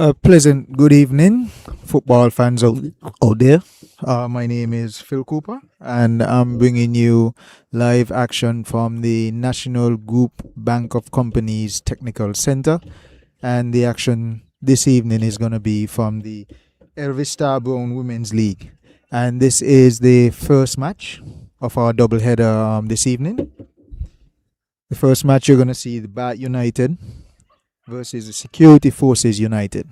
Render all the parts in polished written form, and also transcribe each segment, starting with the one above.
A pleasant good evening, football fans out there. My name is Phil Cooper, and I'm bringing you live action from the National Group Bank of Companies Technical Center. And the action this evening is going to be from the Elvis Browne Women's League. And this is the first match of our doubleheader this evening. The first match you're going to see the Bat United versus the Security Forces United.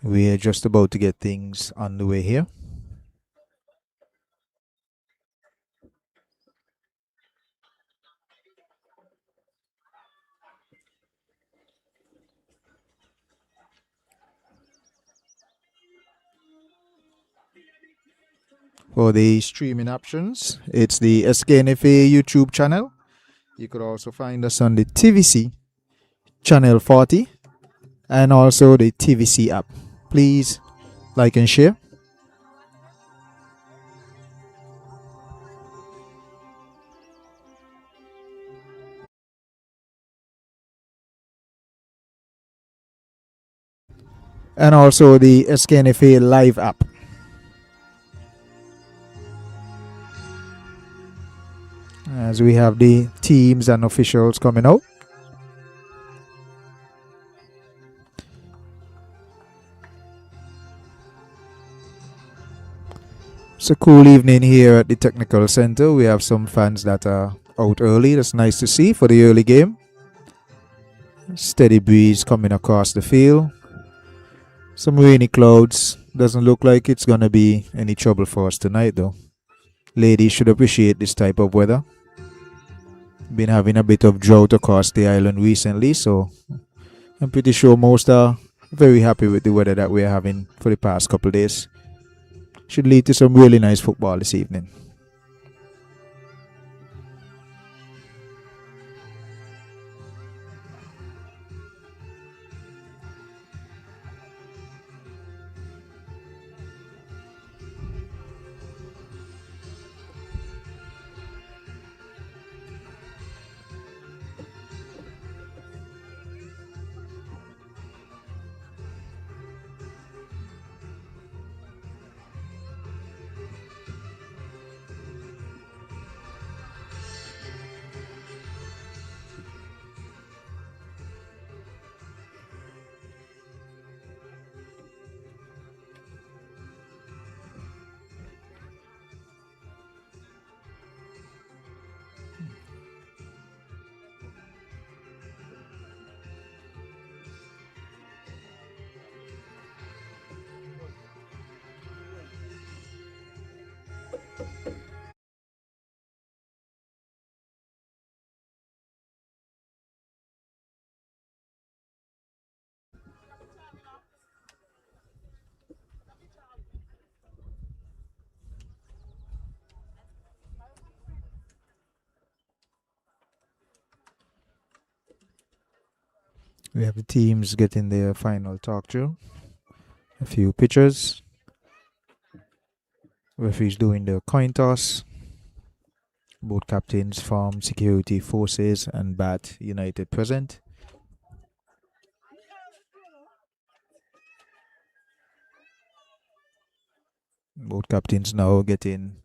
We're just about to get things underway here. For the streaming options, it's the SKNFA YouTube channel. You could also find us on the TVC channel 40 and also the TVC app. Please like and share. And also the SKNFA live app. As we have the teams and officials coming out. It's a cool evening here at the Technical Center. We have some fans that are out early. That's nice to see for the early game. Steady breeze coming across the field. Some rainy clouds. Doesn't look like it's gonna be any trouble for us tonight though. Ladies should appreciate this type of weather. Been having a bit of drought across the island recently, so I'm pretty sure most are very happy with the weather that we're having for the past couple of days. Should lead to some really nice football this evening. We have the teams getting their final talk through. A few pictures. Referees doing the coin toss. Both captains from Security Forces and Bat United present. Both captains now getting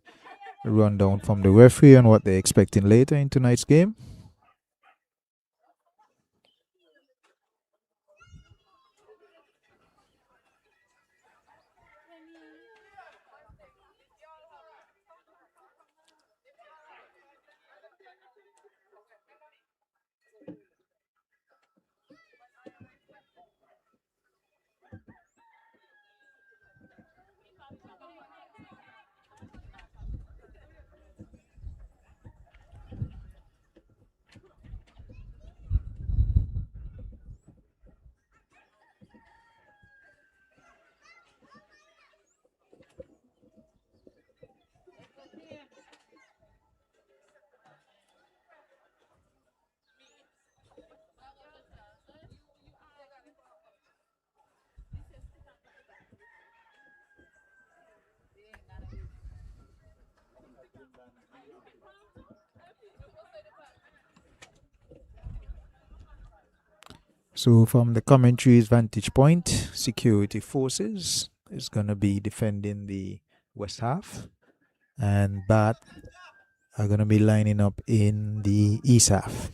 a rundown from the referee on what they're expecting later in tonight's game. So from the commentary's vantage point, security forces is going to be defending the west half, and Bath are going to be lining up in the east half.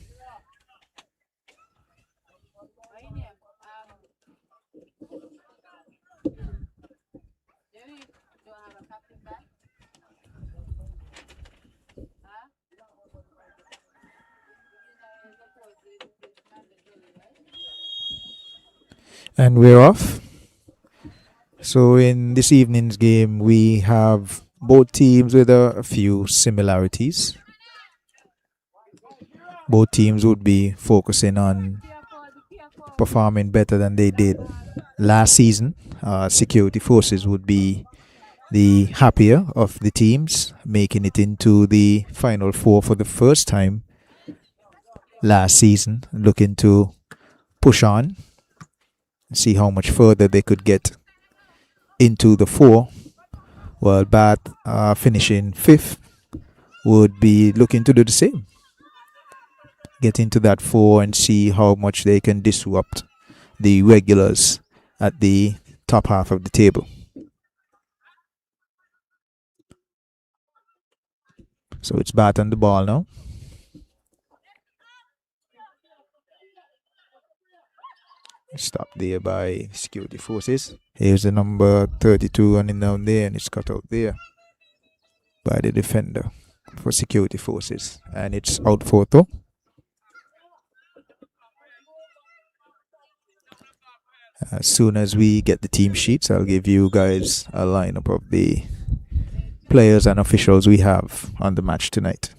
And we're off. So in this evening's game, we have both teams with a few similarities. Both teams would be focusing on performing better than they did last season. Security forces would be the happier of the teams, making it into the final four for the first time last season, looking to push on, see how much further they could get into the four, while Bath finishing fifth would be looking to do the same. Get into that four and see how much they can disrupt the regulars at the top half of the table. So it's Bath on the ball now. Stopped there by security forces. Here's the number 32 running down there, and it's cut out there by the defender for security forces, and it's out for throw. As soon as we get the team sheets, I'll give you guys a lineup of the players and officials we have on the match tonight.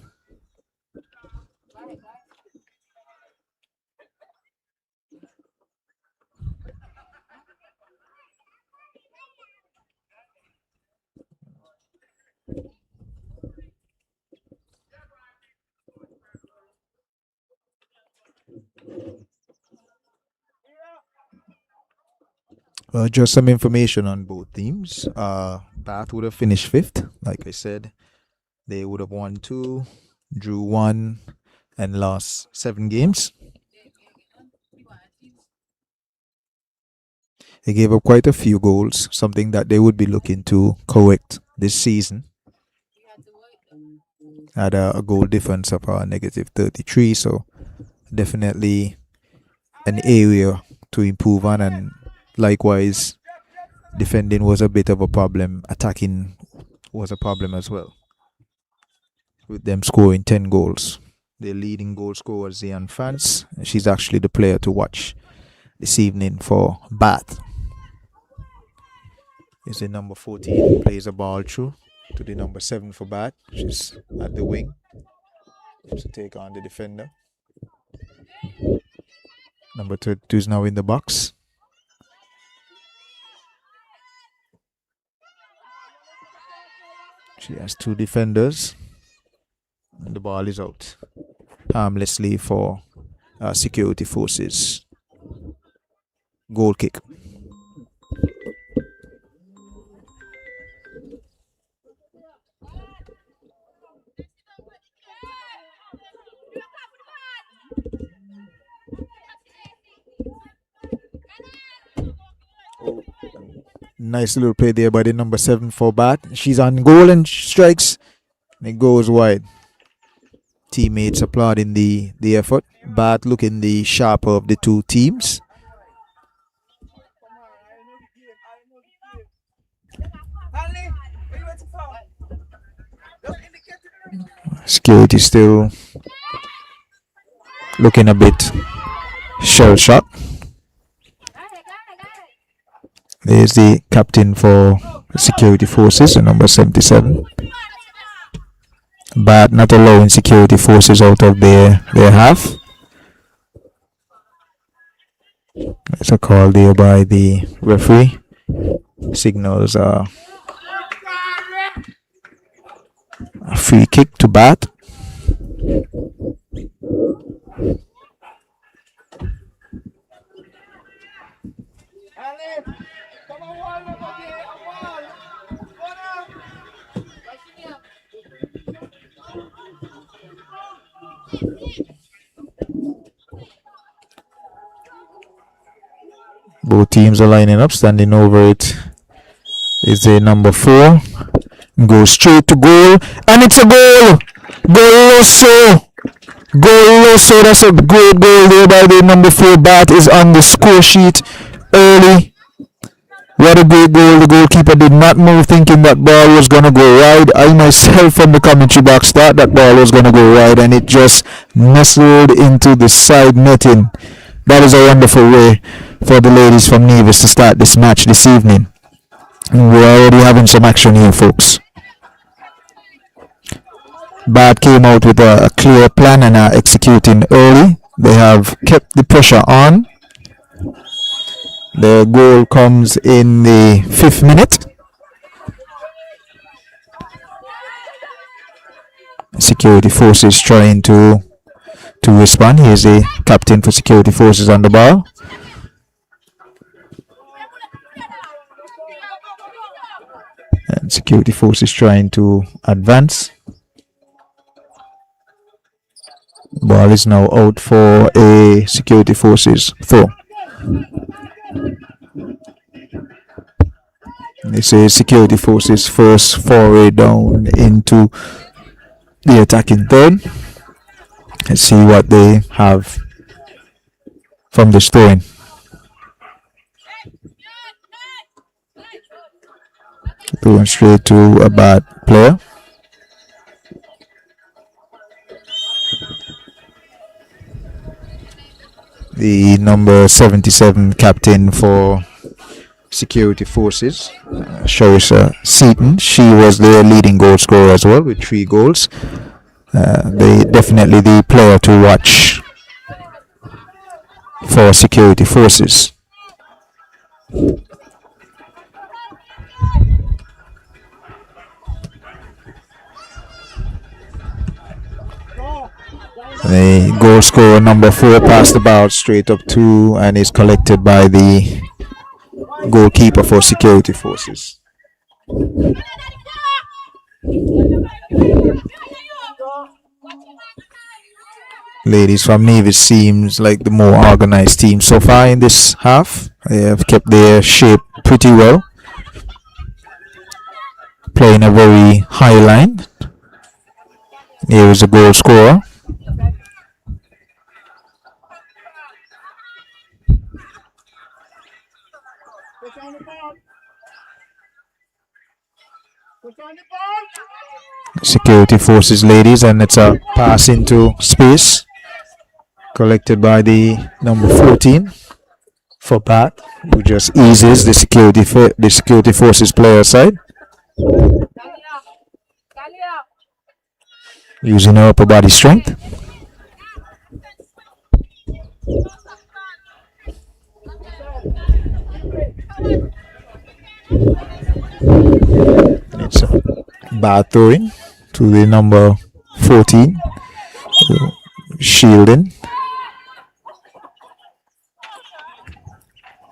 Just some information on both teams. Bath would have finished fifth, like I said. They would have won 2, drew 1, and lost 7 games. They gave up quite a few goals, something that they would be looking to correct this season. Had a goal difference of negative 33, so definitely an area to improve on, and likewise defending was a bit of a problem. Attacking was a problem as well, with them scoring 10 goals. Their leading goal scorer is Zian Fans. She's actually the player to watch this evening for Bath. Is the number 14, plays a ball through to the number 7 for Bath. She's at the wing to take on the defender. Number 32 is now in the box. She has 2 defenders, and the ball is out harmlessly for security forces. Goal kick. Nice little play there by the number 7 for Bath. She's on goal and strikes. And it goes wide. Teammates applauding the effort. Bath looking the sharper of the two teams. Security still looking a bit shell-shocked. There's the captain for security forces, the number 77. But not allowing security forces out of their half. There's a call there by the referee. Signals a free kick to Bath. Both teams are lining up. Standing over it is a number 4. Goes straight to goal, and it's a goal. Goloso. Goloso. That's a great goal there by the number 4. Bat is on the score sheet early. What a great goal. The goalkeeper did not move, thinking that ball was going to go wide. I myself from the commentary box thought that ball was going to go wide, and it just nestled into the side netting. That is a wonderful way for the ladies from Nevis to start this match this evening. And we're already having some action here, folks. Bad came out with a clear plan and are executing early. They have kept the pressure on. The goal comes in the 5th minute. Security forces trying to respond. Here's the captain for security forces on the ball. And security forces trying to advance. Ball is now out for a security forces throw. This is security forces first foray down into the attacking third. Let's see what they have from this throwing. Throwing straight to a bad player. The number 77 captain for security forces, Sharissa Seaton. She was their leading goal scorer as well with 3 goals. They definitely the player to watch for security forces. The goal scorer number 4 passed the ball straight up to and is collected by the goalkeeper for security forces. Ladies from Nevis seems like the more organized team so far in this half. They have kept their shape pretty well, playing a very high line. Here is a goal scorer. Security forces ladies, and it's a pass into space collected by the number 14 for Pat, who just eases the security forces player aside, using her upper body strength. It's a bad throwing to the number 14, shielding.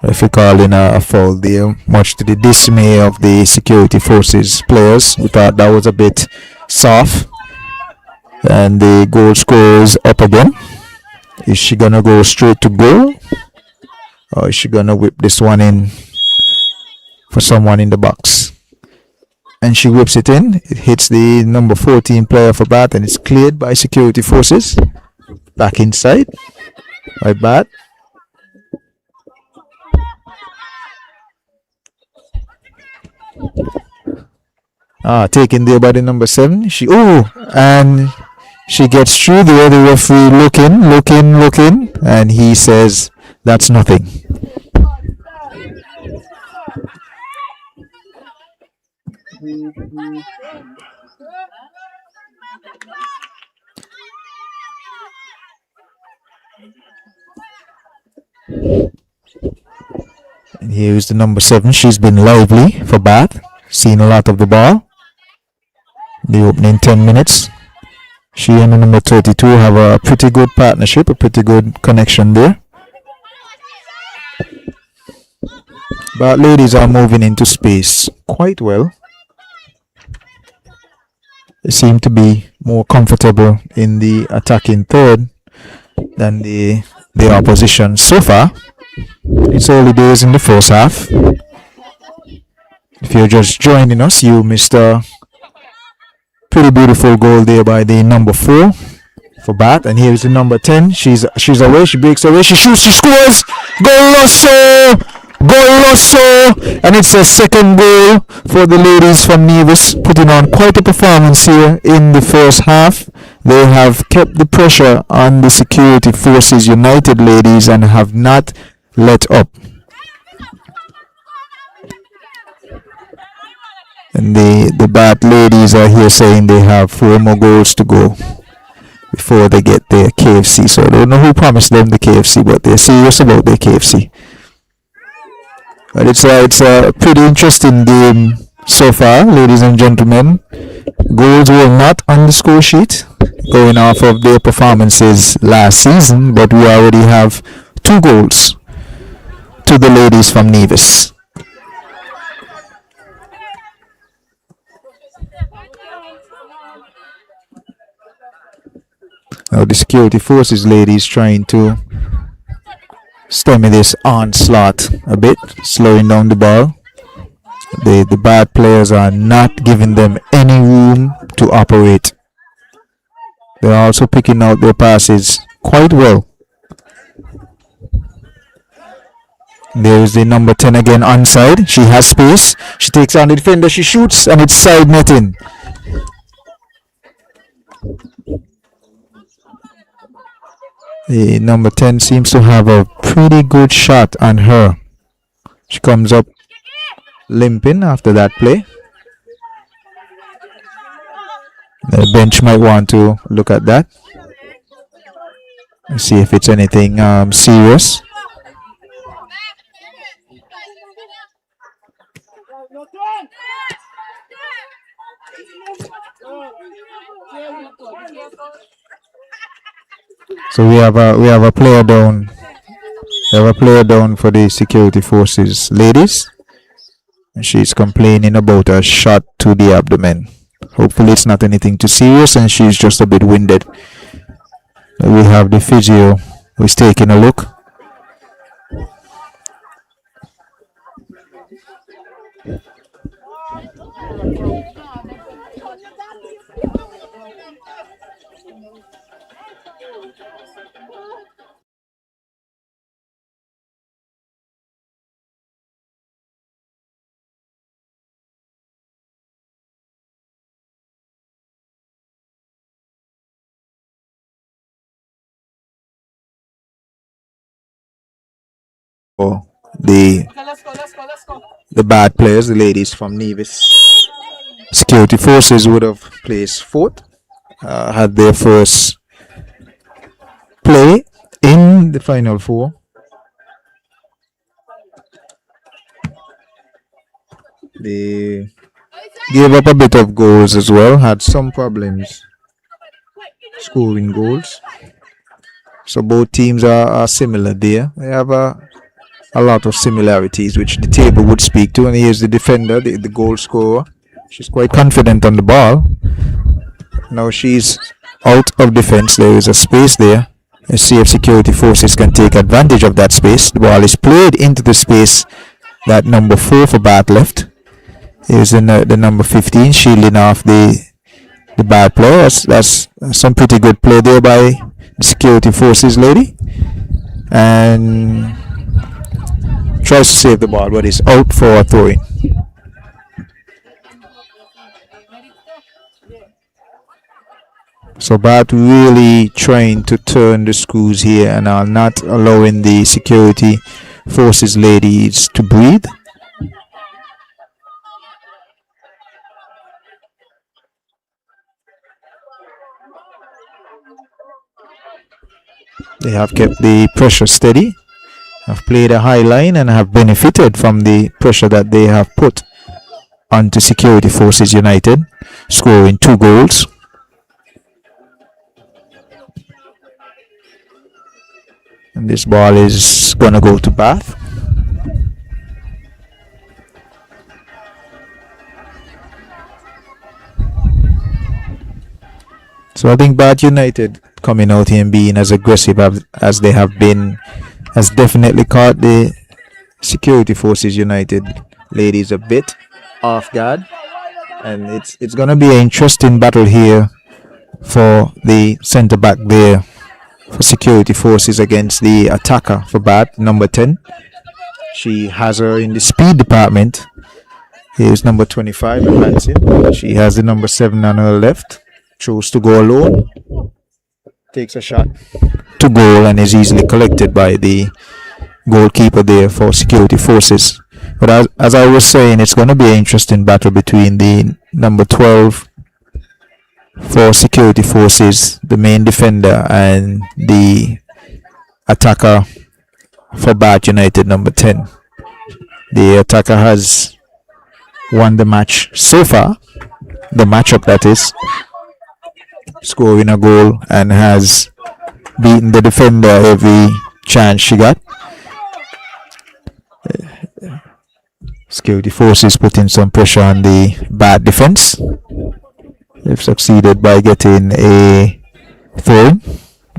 Referee calling a foul there, much to the dismay of the security forces players, who thought that was a bit soft. And the goal scorer is up again. Is she gonna go straight to goal, or is she gonna whip this one in for someone in the box? And she whips it in. It hits the number 14 player for Bath, and it's cleared by security forces. Back inside by Bath. Taken there by the number 7. And she gets through there. The referee looking, and he says that's nothing. And here's the number 7. She's been lively for Bath, seen a lot of the ball. The opening 10 minutes. She and the number 32 have a pretty good partnership, a pretty good connection there. But ladies are moving into space quite well. They seem to be more comfortable in the attacking third than the opposition so far. It's early days in the first half. If you're just joining us, you missed a pretty beautiful goal there by the number 4 for Bath. And here's the number 10. She's away. She breaks away. She shoots. She scores. Goloso! Goloso! And it's a second goal for the ladies from Nevis, putting on quite a performance here in the first half. They have kept the pressure on the Security Forces United ladies and have not let up. And the Bath ladies are here saying they have 4 more goals to go before they get their KFC. So I don't know who promised them the KFC, but they're serious about their KFC. But it's a pretty interesting game so far, ladies and gentlemen. Goals were not on the score sheet going off of their performances last season, but we already have 2 goals to the ladies from Nevis. Now the Security Forces ladies trying to stem this onslaught a bit, slowing down the ball. The bad players are not giving them any room to operate. They're also picking out their passes quite well. There is the number 10 again onside. She has space. She takes on the defender. She shoots and it's side netting. The number 10 seems to have a pretty good shot on her. She comes up limping after that play. The bench might want to look at that and see if it's anything serious. So we have a player down. We have a player down for the Security Forces ladies. And she's complaining about a shot to the abdomen. Hopefully it's not anything too serious and she's just a bit winded. We have the physio who's taking a look. The bad players, the ladies from Nevis. Security Forces would have placed 4th, had their first play in the Final 4. They gave up a bit of goals as well, had some problems scoring goals. So both teams are similar there. They have a lot of similarities which the table would speak to. And here's the defender, the goal scorer. She's quite confident on the ball. Now she's out of defense. There is a space there. Let's see if Security Forces can take advantage of that space. The ball is played into the space that number 4 for Bath left. Here's the number 15 shielding off the bad player. That's some pretty good play there by the Security Forces lady. And tries to save the ball, but is out for a throw-in. So Bath really trying to turn the screws here and are not allowing the Security Forces ladies to breathe. They have kept the pressure steady, have played a high line and have benefited from the pressure that they have put onto Security Forces United, scoring 2 goals. And this ball is gonna go to Bath. So I think Bath United coming out here and being as aggressive as they have been has definitely caught the Security Forces United ladies a bit off guard, and it's gonna be an interesting battle here for the centre back there for Security Forces against the attacker for Bath, number 10. She has her in the speed department. Here's number 25, advancing. She has the number 7 on her left. Chose to go alone. Takes a shot to goal and is easily collected by the goalkeeper there for Security Forces. But as I was saying, it's going to be an interesting battle between the number 12 for Security Forces, the main defender, and the attacker for Bath United, number 10. The attacker has won the match so far, the matchup that is, scoring a goal, and has beaten the defender every chance she got. Security Forces putting some pressure on the Bath defense. They've succeeded by getting a throw-in.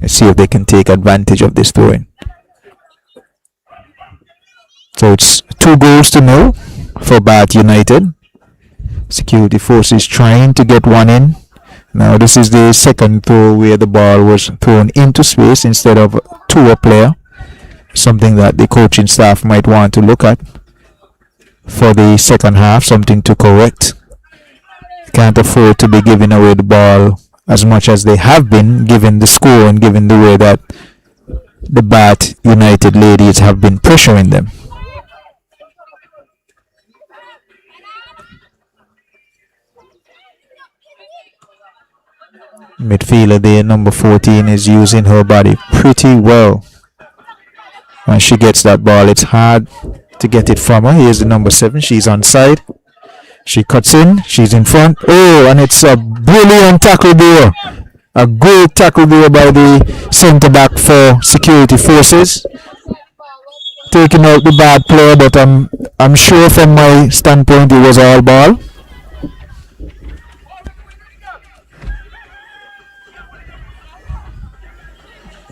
Let's see if they can take advantage of this throw-in. So it's 2-0 for Bath United. Security Forces trying to get one in. Now this is the second throw where the ball was thrown into space instead of to a player. Something that the coaching staff might want to look at for the second half, something to correct. Can't afford to be giving away the ball as much as they have been, given the score and given the way that the Bath United ladies have been pressuring them. Midfielder there, number 14, is using her body pretty well. When she gets that ball, it's hard to get it from her. Here's the number 7. She's onside. She cuts in. She's in front. Oh, and it's a brilliant tackle there. A great tackle there by the centre back for Security Forces. Taking out the bad player, but I'm sure from my standpoint it was all ball.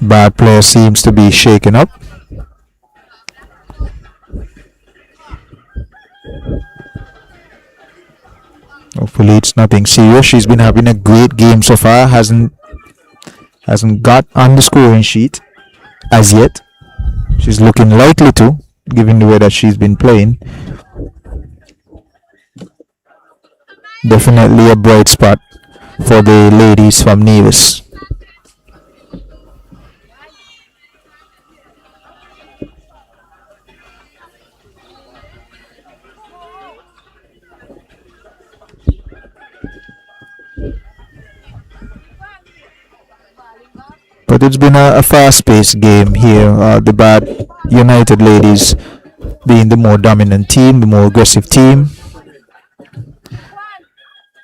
Bad player seems to be shaken up. Hopefully it's nothing serious. She's been having a great game so far. Hasn't got on the scoring sheet as yet. She's looking likely to, given the way that she's been playing. Definitely a bright spot for the ladies from Nevis. But it's been a fast-paced game here. The Bath United ladies being the more dominant team, the more aggressive team.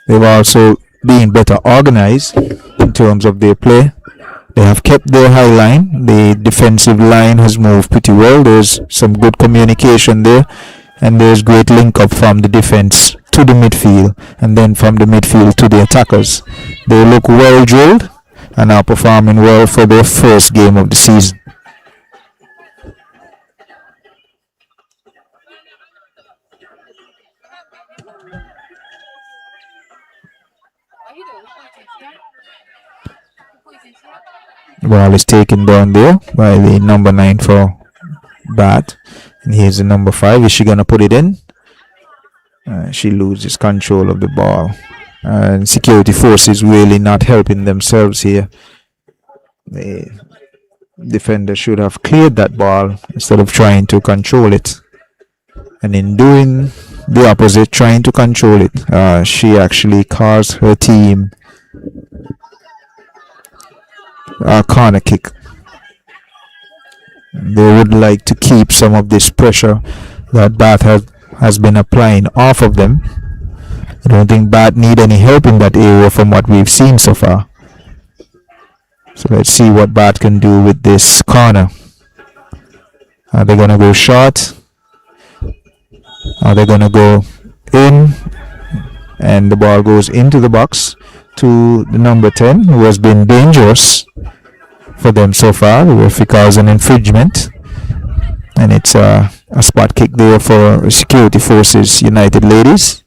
They've also been better organized in terms of their play. They have kept their high line. The defensive line has moved pretty well. There's some good communication there, and there's great link-up from the defense to the midfield, and then from the midfield to the attackers. They look well drilled and are performing well for their first game of the season. The ball is taken down there by the number 9 for Bath. And here's the number 5. Is she going to put it in? She loses control of the ball. And Security Forces really not helping themselves here. The defender should have cleared that ball instead of trying to control it. And in doing the opposite, trying to control it, she actually caused her team a corner kick. They would like to keep some of this pressure that Bath has been applying off of them. I don't think Bath need any help in that area from what we've seen so far. So let's see what Bath can do with this corner. Are they going to go short? Are they going to go in? And the ball goes into the box to the number 10, who has been dangerous for them so far. The referee calls an infringement. And it's a spot kick there for Security Forces United ladies.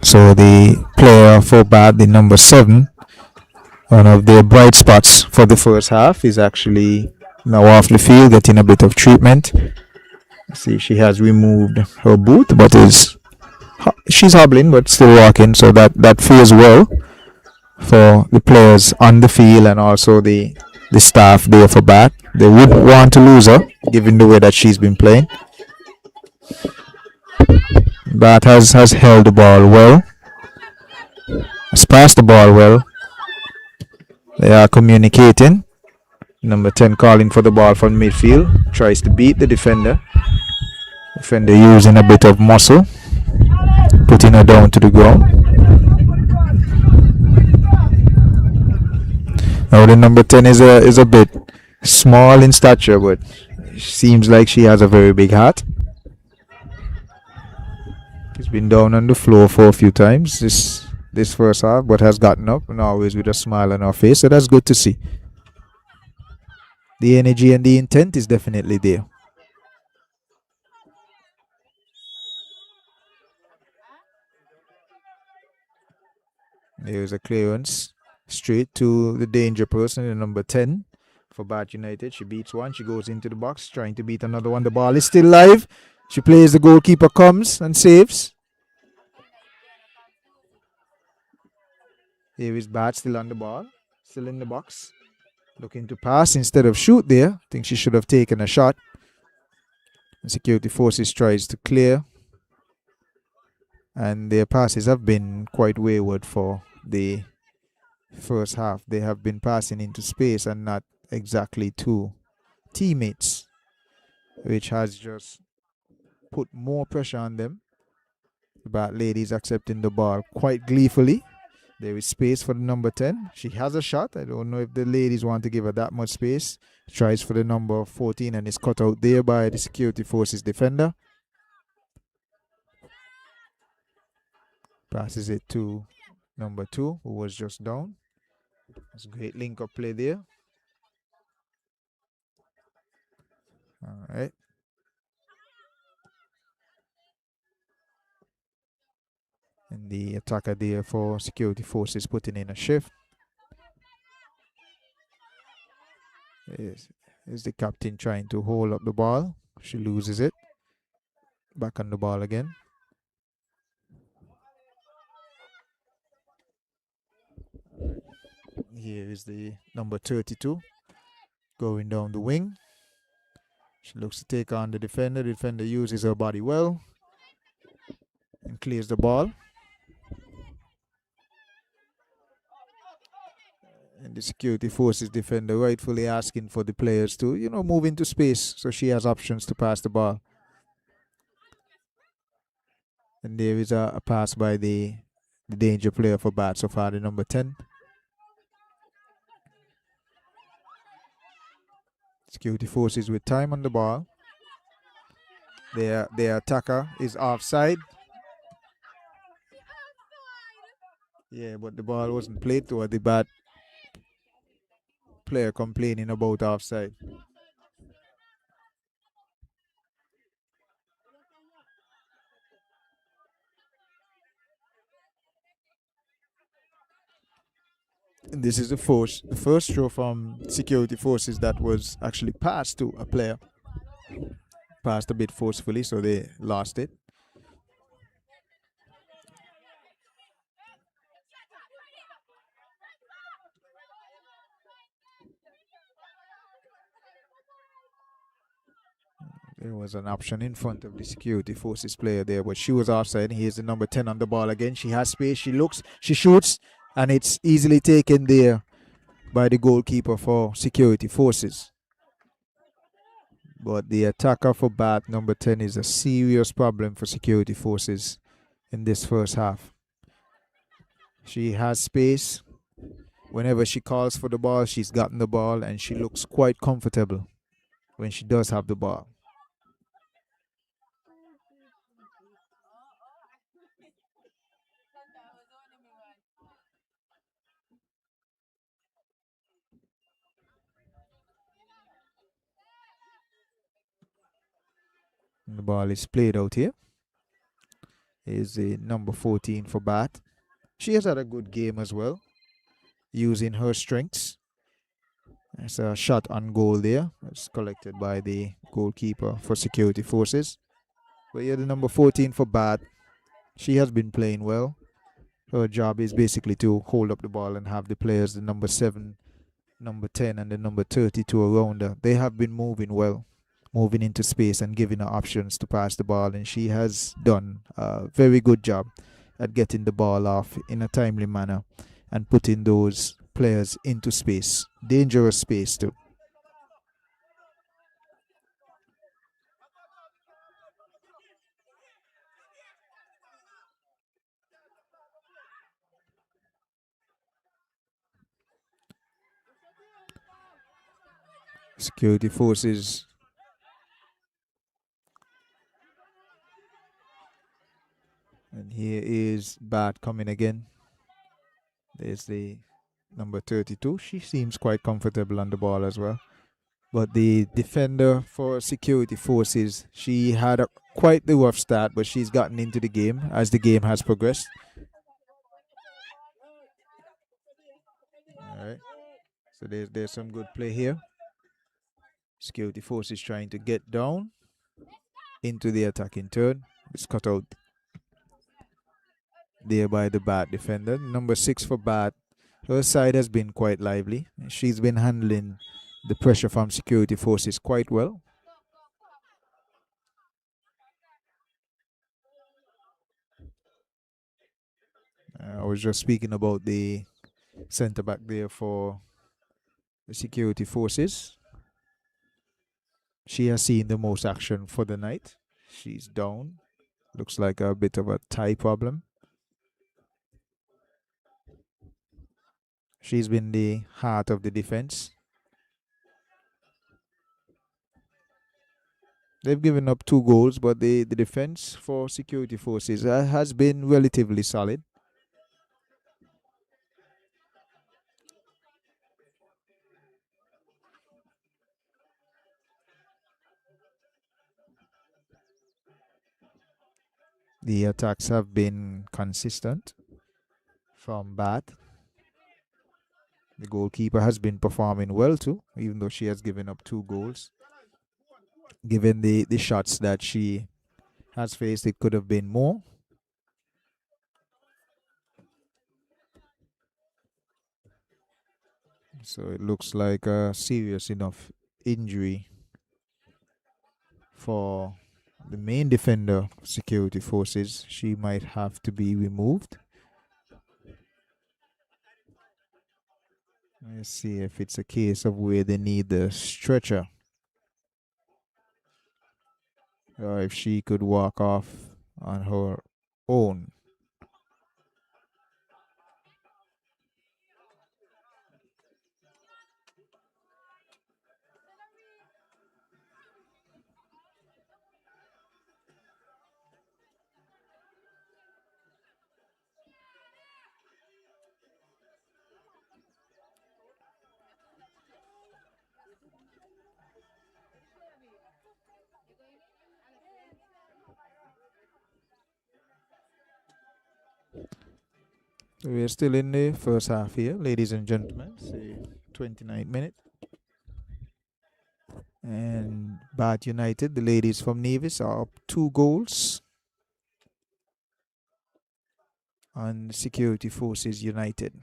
So the player for Bath, the number 7, one of their bright spots for the first half, is actually now off the field getting a bit of treatment. See, she has removed her boot, but she's hobbling but still walking, so that feels well for the players on the field and also the staff there for Bath. They wouldn't want to lose her given the way that she's been playing. Bath has held the ball well, has passed the ball well. They are communicating. Number 10 calling for the ball from midfield, tries to beat the defender. Defender using a bit of muscle, putting her down to the ground. Now the number 10 is a bit small in stature, but seems like she has a very big heart. She's been down on the floor for a few times this first half, but has gotten up and always with a smile on her face, so that's good to see. The energy and the intent is definitely there. There's a clearance straight to the danger person, the number 10 for Bath United. She beats one. She goes into the box, trying to beat another one. The ball is still live. She plays, the goalkeeper comes and saves. Here is Bath still on the ball, still in the box. Looking to pass instead of shoot there. I think she should have taken a shot. And Security Forces tries to clear. And their passes have been quite wayward for the first half. They have been passing into space and not exactly to teammates, which has just put more pressure on them. The Bath ladies accepting the ball quite gleefully. There is space for the number 10. She has a shot. I don't know if the ladies want to give her that much space. Tries for the number 14 and is cut out there by the Security Forces defender. Passes it to number 2, who was just down. That's a great link-up play there. All right. And the attacker there for Security Forces putting in a shift. Is the captain trying to hold up the ball. She loses it. Back on the ball again. Here is the number 32 going down the wing. She looks to take on the defender. The defender uses her body well and clears the ball. And the Security Forces defender rightfully asking for the players to, move into space so she has options to pass the ball. And there is a pass by the danger player for Bath so far, the number 10. Security Forces with time on the ball. Their attacker is offside. Yeah, but the ball wasn't played to her. The Bath player complaining about offside. And this is the first throw from Security Forces that was actually passed to a player. Passed a bit forcefully, so they lost it. There was an option in front of the Security Forces player there, but she was offside. Here's the number 10 on the ball again. She has space. She looks. She shoots. And it's easily taken there by the goalkeeper for Security Forces. But the attacker for Bath, number 10, is a serious problem for Security Forces in this first half. She has space. Whenever she calls for the ball, she's gotten the ball, and she looks quite comfortable when she does have the ball. And the ball is played out here. Is the number 14 for Bat. She has had a good game as well, using her strengths. There's a shot on goal there. It's collected by the goalkeeper for Security Forces. But yeah, the number 14 for Bat, she has been playing well. Her job is basically to hold up the ball and have the players, the number 7, number 10, and the number 32 around her. They have been moving well, moving into space and giving her options to pass the ball. And she has done a very good job at getting the ball off in a timely manner and putting those players into space, dangerous space too. Security Forces. And here is Bat coming again. There's the number 32. She seems quite comfortable on the ball as well. But the defender for Security Forces, she had quite the rough start, but she's gotten into the game as the game has progressed. All right. So there's some good play here. Security Forces trying to get down into the attacking third. It's cut out there by the Bat defender. Number 6 for Bat. Her side has been quite lively. She's been handling the pressure from Security Forces quite well. I was just speaking about the centre back there for the Security Forces. She has seen the most action for the night. She's down. Looks like a bit of a thigh problem. She's been the heart of the defense. They've given up 2 goals, but the defense for Security Forces has been relatively solid. The attacks have been consistent from Bat. The goalkeeper has been performing well too, even though she has given up 2 goals. Given the shots that she has faced, it could have been more. So it looks like a serious enough injury for the main defender of Security Forces. She might have to be removed. Let's see if it's a case of where they need the stretcher, or if she could walk off on her own. We're still in the first half here, ladies and gentlemen. Say 29 minutes. And Bath United, the ladies from Nevis, are up 2 goals on Security Forces United.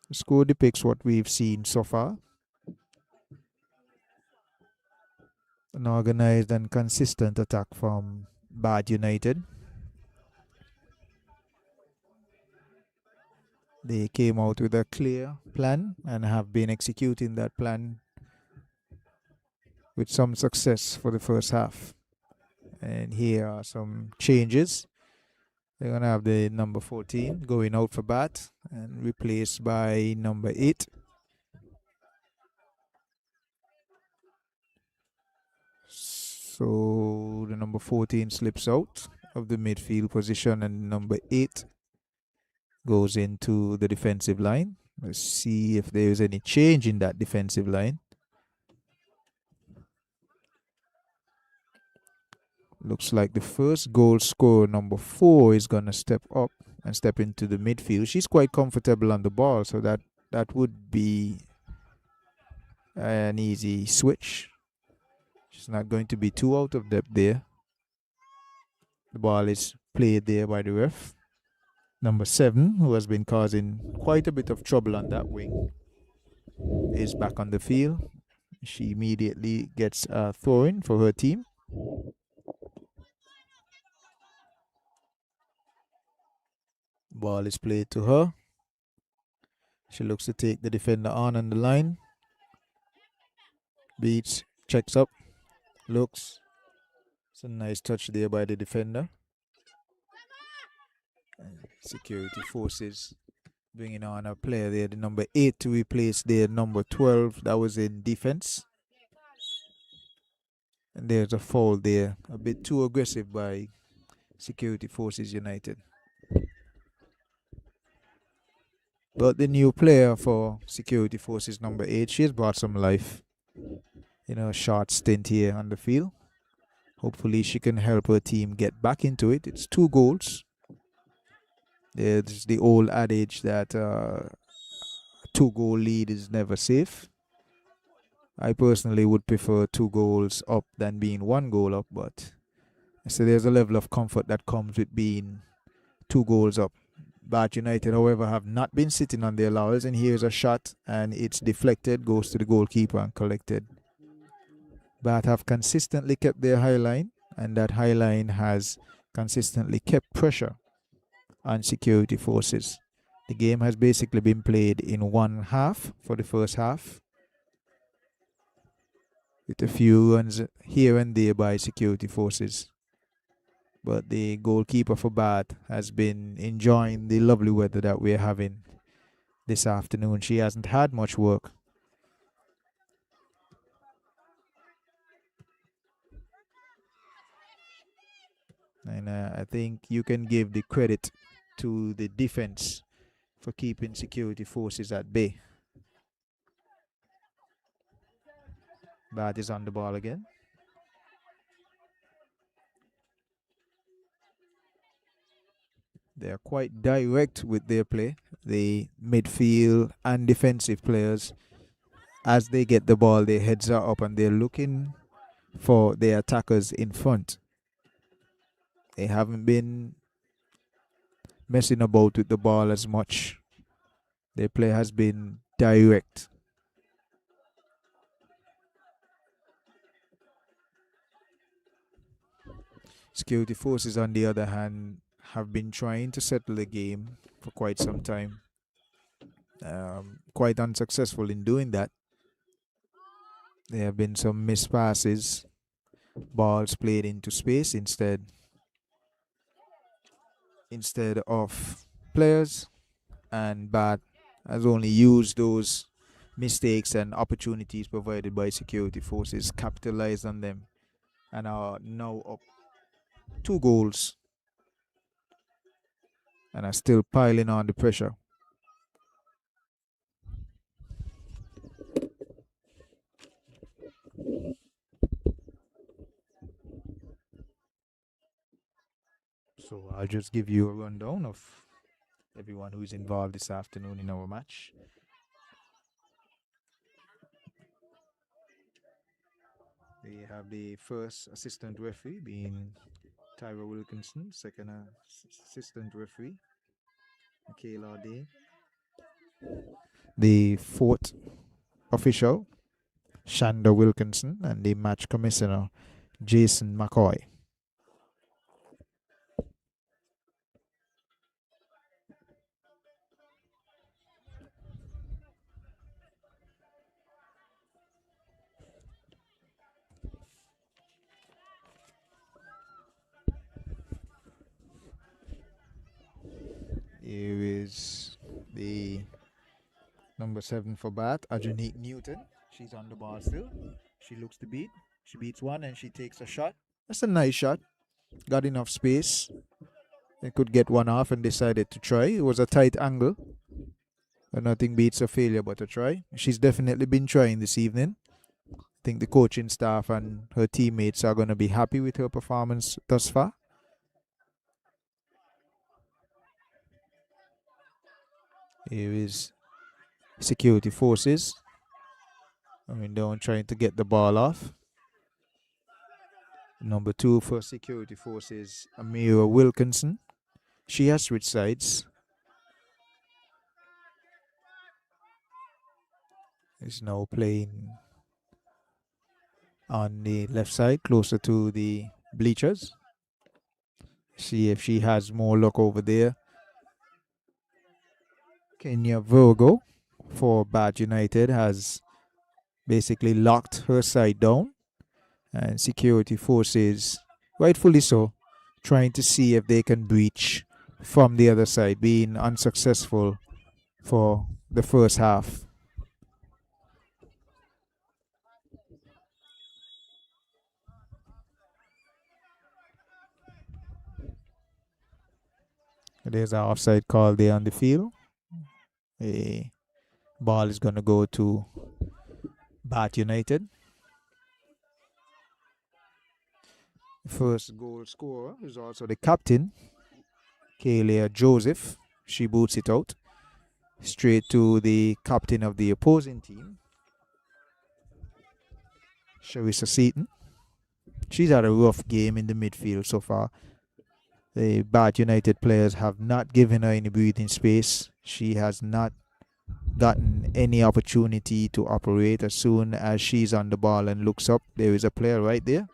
The score depicts what we've seen so far. An organized and consistent attack from Bath United. They came out with a clear plan and have been executing that plan with some success for the first half. And here are some changes. They're going to have the number 14 going out for Bat and replaced by number 8. So the number 14 slips out of the midfield position and number 8 goes into the defensive line. Let's see if there is any change in that defensive line. Looks like the first goal scorer, number 4, is going to step up and step into the midfield. She's quite comfortable on the ball, so that would be an easy switch. She's not going to be too out of depth there. The ball is played there by the ref. Number 7, who has been causing quite a bit of trouble on that wing, is back on the field. She immediately gets a throw-in for her team. Ball is played to her. She looks to take the defender on the line. Beats, checks up, looks. It's a nice touch there by the defender. Security forces bringing on a player there, the number 8, to replace their number 12 that was in defense. And there's a foul there, a bit too aggressive by Security Forces United. But the new player for Security Forces number 8, she has brought some life in a short stint here on the field. Hopefully she can help her team get back into it. It's 2 goals. There's the old adage that a 2-goal lead is never safe. I personally would prefer 2 goals up than being 1 goal up, but so there's a level of comfort that comes with being 2 goals up. Bath United, however, have not been sitting on their laurels, and here's a shot, and it's deflected, goes to the goalkeeper and collected. Bath have consistently kept their high line, and that high line has consistently kept pressure on Security Forces. The game has basically been played in one half for the first half, with a few runs here and there by Security Forces. But the goalkeeper for Bath has been enjoying the lovely weather that we're having this afternoon. She hasn't had much work. And I think you can give the credit to the defense for keeping Security Forces at bay. Bath is on the ball again. They are quite direct with their play. The midfield and defensive players, as they get the ball, their heads are up and they're looking for their attackers in front. They haven't been messing about with the ball as much. Their play has been direct. Security Forces, on the other hand, have been trying to settle the game for quite some time. Quite unsuccessful in doing that. There have been some missed passes, balls played into space instead of players, and Bath has only used those mistakes and opportunities provided by Security Forces, capitalized on them, and are now up 2 goals and are still piling on the pressure. So I'll just give you a rundown of everyone who is involved this afternoon in our match. We have the first assistant referee being Tyra Wilkinson, second assistant referee Michaela Day. The fourth official, Shanda Wilkinson, and the match commissioner, Jason McCoy. Here is the number 7 for Bath, Ajanique Newton. She's on the ball still. She looks to beat. She beats one and she takes a shot. That's a nice shot. Got enough space. They could get one off and decided to try. It was a tight angle. But nothing beats a failure but a try. She's definitely been trying this evening. I think the coaching staff and her teammates are going to be happy with her performance thus far. Here is security forces. Coming down trying to get the ball off. Number 2 for security forces, Amira Wilkinson. She has switched sides. Is now playing on the left side, closer to the bleachers. See if she has more luck over there. Kenya Virgo for Bad United has basically locked her side down, and security forces, rightfully so, trying to see if they can breach from the other side, being unsuccessful for the first half. There's an offside call there on the field. A ball is going to go to Bat United. First goal scorer is also the captain, Kalia Joseph. She boots it out straight to the captain of the opposing team, Sharissa Seaton. She's had a rough game in the midfield so far. The Bat United players have not given her any breathing space. She has not gotten any opportunity to operate. As soon as she's on the ball and looks up, there is a player right there.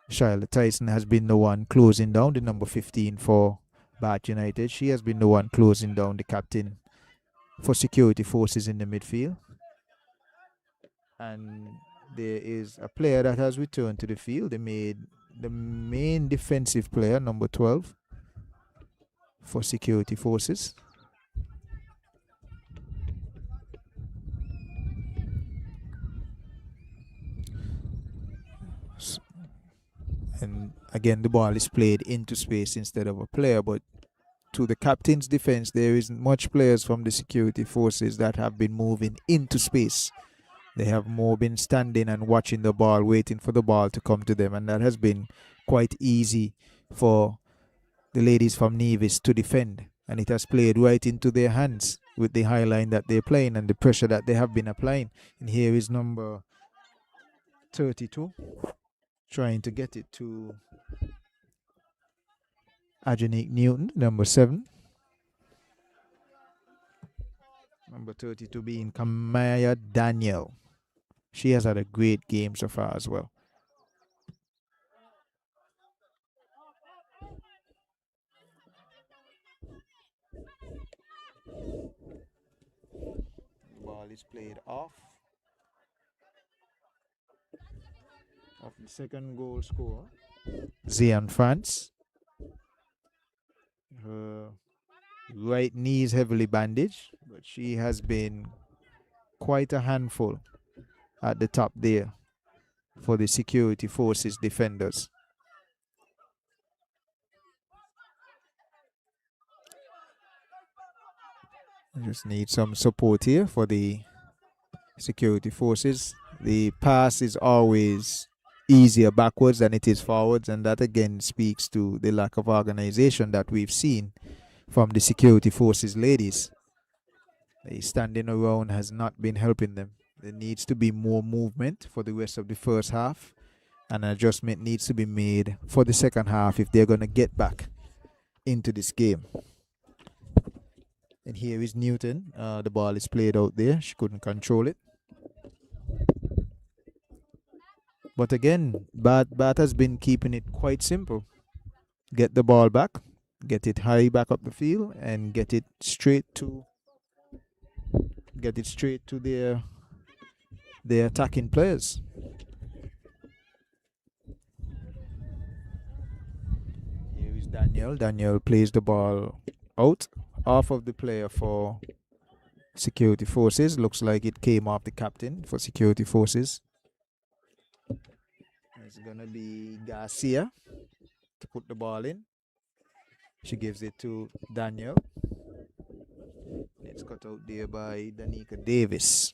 Charlotte Tyson has been the one closing down, the number 15 for Bat United. She has been the one closing down the captain for security forces in the midfield. And there is a player that has returned to the field. They made the main defensive player, number 12, for security forces. And again, the ball is played into space instead of a player, but to the captain's defense, there isn't much players from the security forces that have been moving into space. They have more been standing and watching the ball, waiting for the ball to come to them, and that has been quite easy for the ladies from Nevis to defend, and it has played right into their hands with the high line that they're playing and the pressure that they have been applying. And here is number 32 trying to get it to Ajanique Newton, number 7. Number 32 being Kamaya Daniel. She has had a great game so far as well. The ball is played off of the second goal scorer, Zian France. Her right knee is heavily bandaged, but she has been quite a handful at the top there for the security forces defenders. I just need some support here for the security forces. The pass is always easier backwards than it is forwards, and that again speaks to the lack of organization that we've seen from the security forces ladies. The standing around has not been helping them. There needs to be more movement for the rest of the first half. An adjustment needs to be made for the second half if they're going to get back into this game. And here is Newton. The ball is played out there. She couldn't control it. But again, Bat has been keeping it quite simple. Get the ball back, get it high back up the field, and get it straight to their attacking players. Here is Daniel. Daniel plays the ball out off of the player for security forces. Looks like it came off the captain for security forces. It's gonna be Garcia to put the ball in. She gives it to Daniel. cut out there by Danica Davis.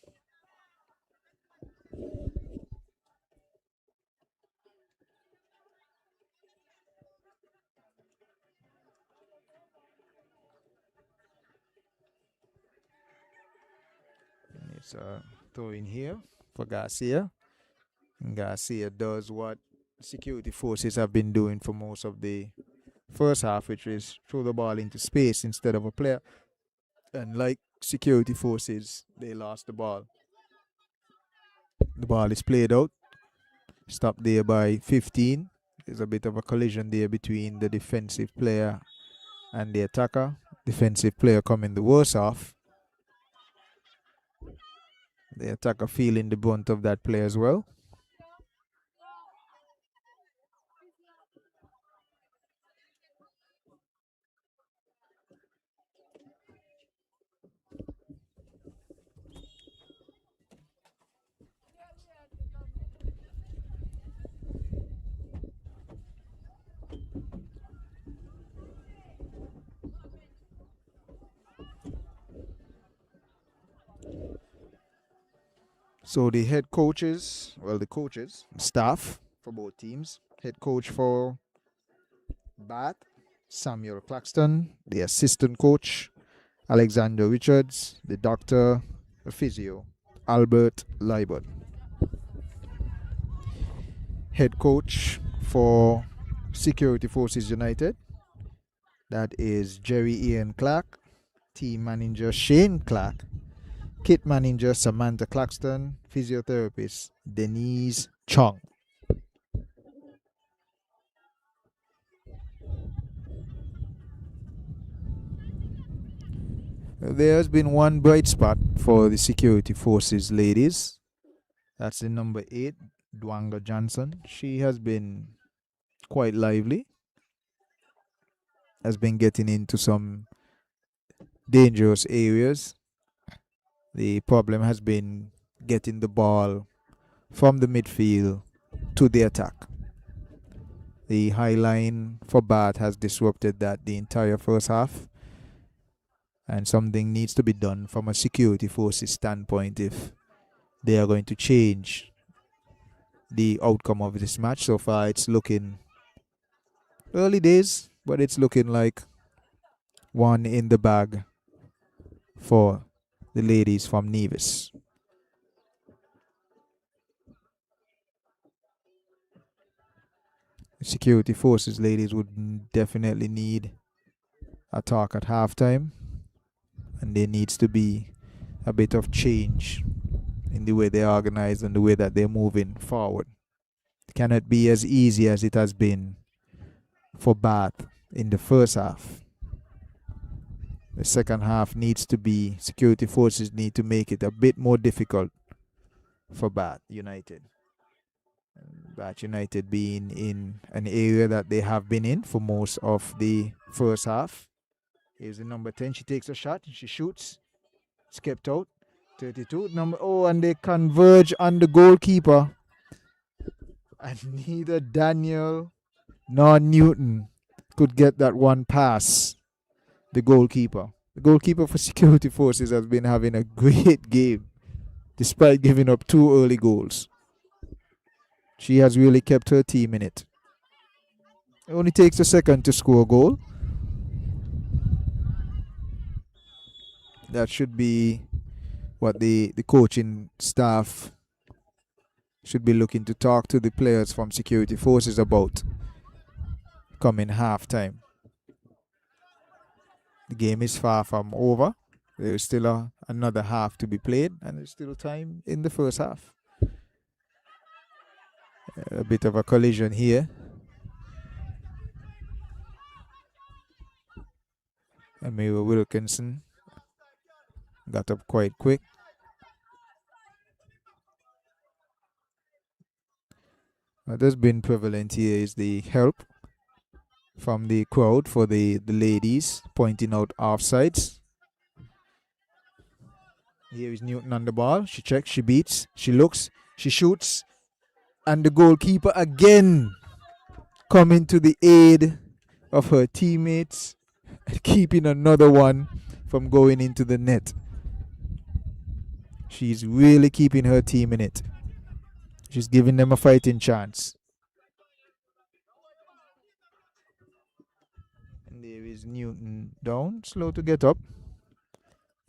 And it's a throw in here for Garcia. And Garcia does what security forces have been doing for most of the first half, which is throw the ball into space instead of a player. And like security forces, they lost the ball. The ball is played out. Stopped there by 15. There's a bit of a collision there between the defensive player and the attacker. Defensive player coming the worse off. The attacker feeling the brunt of that play as well. So the head coaches, staff for both teams. Head coach for Bath, Samuel Claxton. The assistant coach, Alexander Richards. The doctor, the physio, Albert Liebert. Head coach for Security Forces United, that is Jerry Ian Clark. Team manager Shane Clark. Kit manager Samantha Claxton. Physiotherapist Denise Chong. There's been one bright spot for the Security Forces ladies. That's the number 8, Dwanga Johnson. She has been quite lively. Has been getting into some dangerous areas. The problem has been getting the ball from the midfield to the attack. The high line for Bath has disrupted that the entire first half. And something needs to be done from a security forces standpoint if they are going to change the outcome of this match. So far, it's looking early days, but it's looking like one in the bag for the ladies from Nevis. The security forces ladies would definitely need a talk at halftime, and there needs to be a bit of change in the way they organize and the way that they're moving forward. It cannot be as easy as it has been for Bath in the first half. The second half needs to be, security forces need to make it a bit more difficult for Bath United. Bath United being in an area that they have been in for most of the first half. Here's the number 10. She takes a shot. She shoots. It's kept out. 32. And they converge on the goalkeeper. And neither Daniel nor Newton could get that one past the goalkeeper. The goalkeeper for Security Forces has been having a great game despite giving up 2 early goals. She has really kept her team in it. It only takes a second to score a goal. That should be what the coaching staff should be looking to talk to the players from Security Forces about coming halftime. The game is far from over. There is still another half to be played, and there's still time in the first half. A bit of a collision here. Amira Wilkinson got up quite quick. What has been prevalent here is the help from the crowd for the ladies, pointing out offsides. Here is Newton on the ball. She checks, she beats, she looks, she shoots. And the goalkeeper again coming to the aid of her teammates, keeping another one from going into the net. She's really keeping her team in it. She's giving them a fighting chance. And there is Newton down, slow to get up.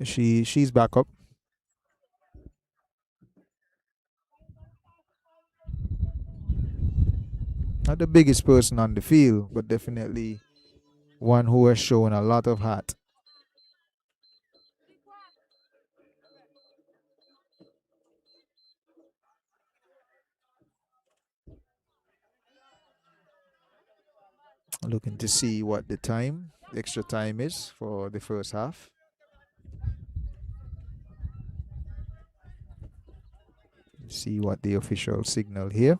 She's back up. Not the biggest person on the field, but definitely one who has shown a lot of heart. Looking to see what the extra time is for the first half. See what the official signal here.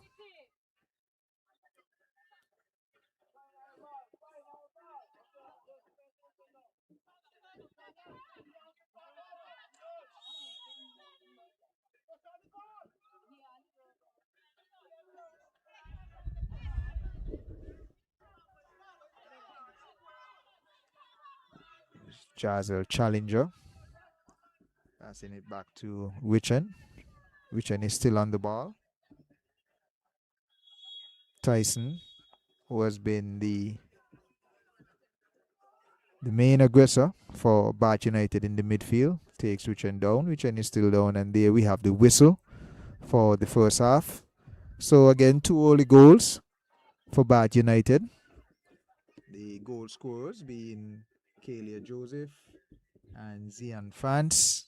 Jazel Challenger. Passing it back to Wichen. Wichen is still on the ball. Tyson, who has been the main aggressor for Bath United in the midfield, takes Wichen down. Wichen is still down, and there we have the whistle for the first half. So again, 2 early goals for Bath United. The goal scorers being Kalia Joseph and Zian France.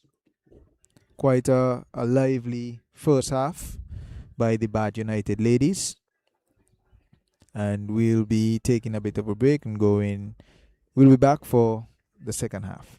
Quite a lively first half by the Bath United ladies. And we'll be taking a bit of a break and we'll be back for the second half.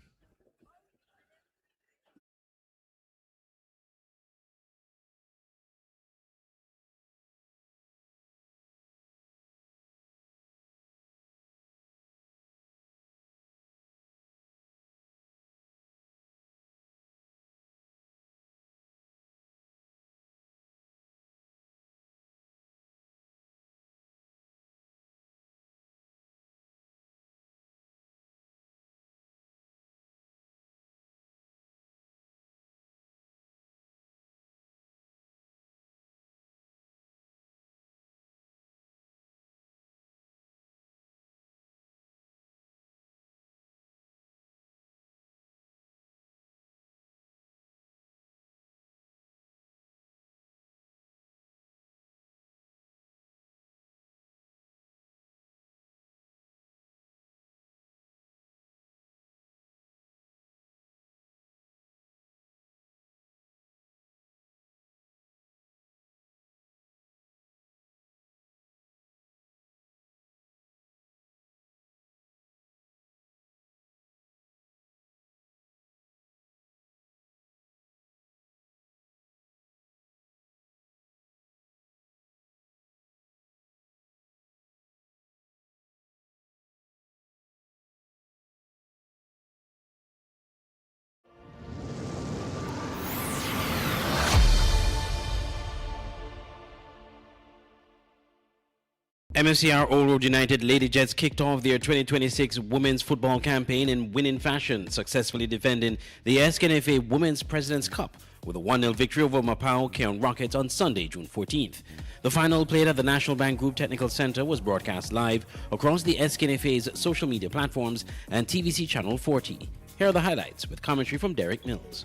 MFCR Old Road United Lady Jets kicked off their 2026 women's football campaign in winning fashion, successfully defending the SKNFA Women's President's Cup with a 1-0 victory over Mapao Keon Rockets on Sunday, June 14th. The final played at the National Bank Group Technical Center was broadcast live across the SKNFA's social media platforms and TVC Channel 40. Here are the highlights with commentary from Derek Mills.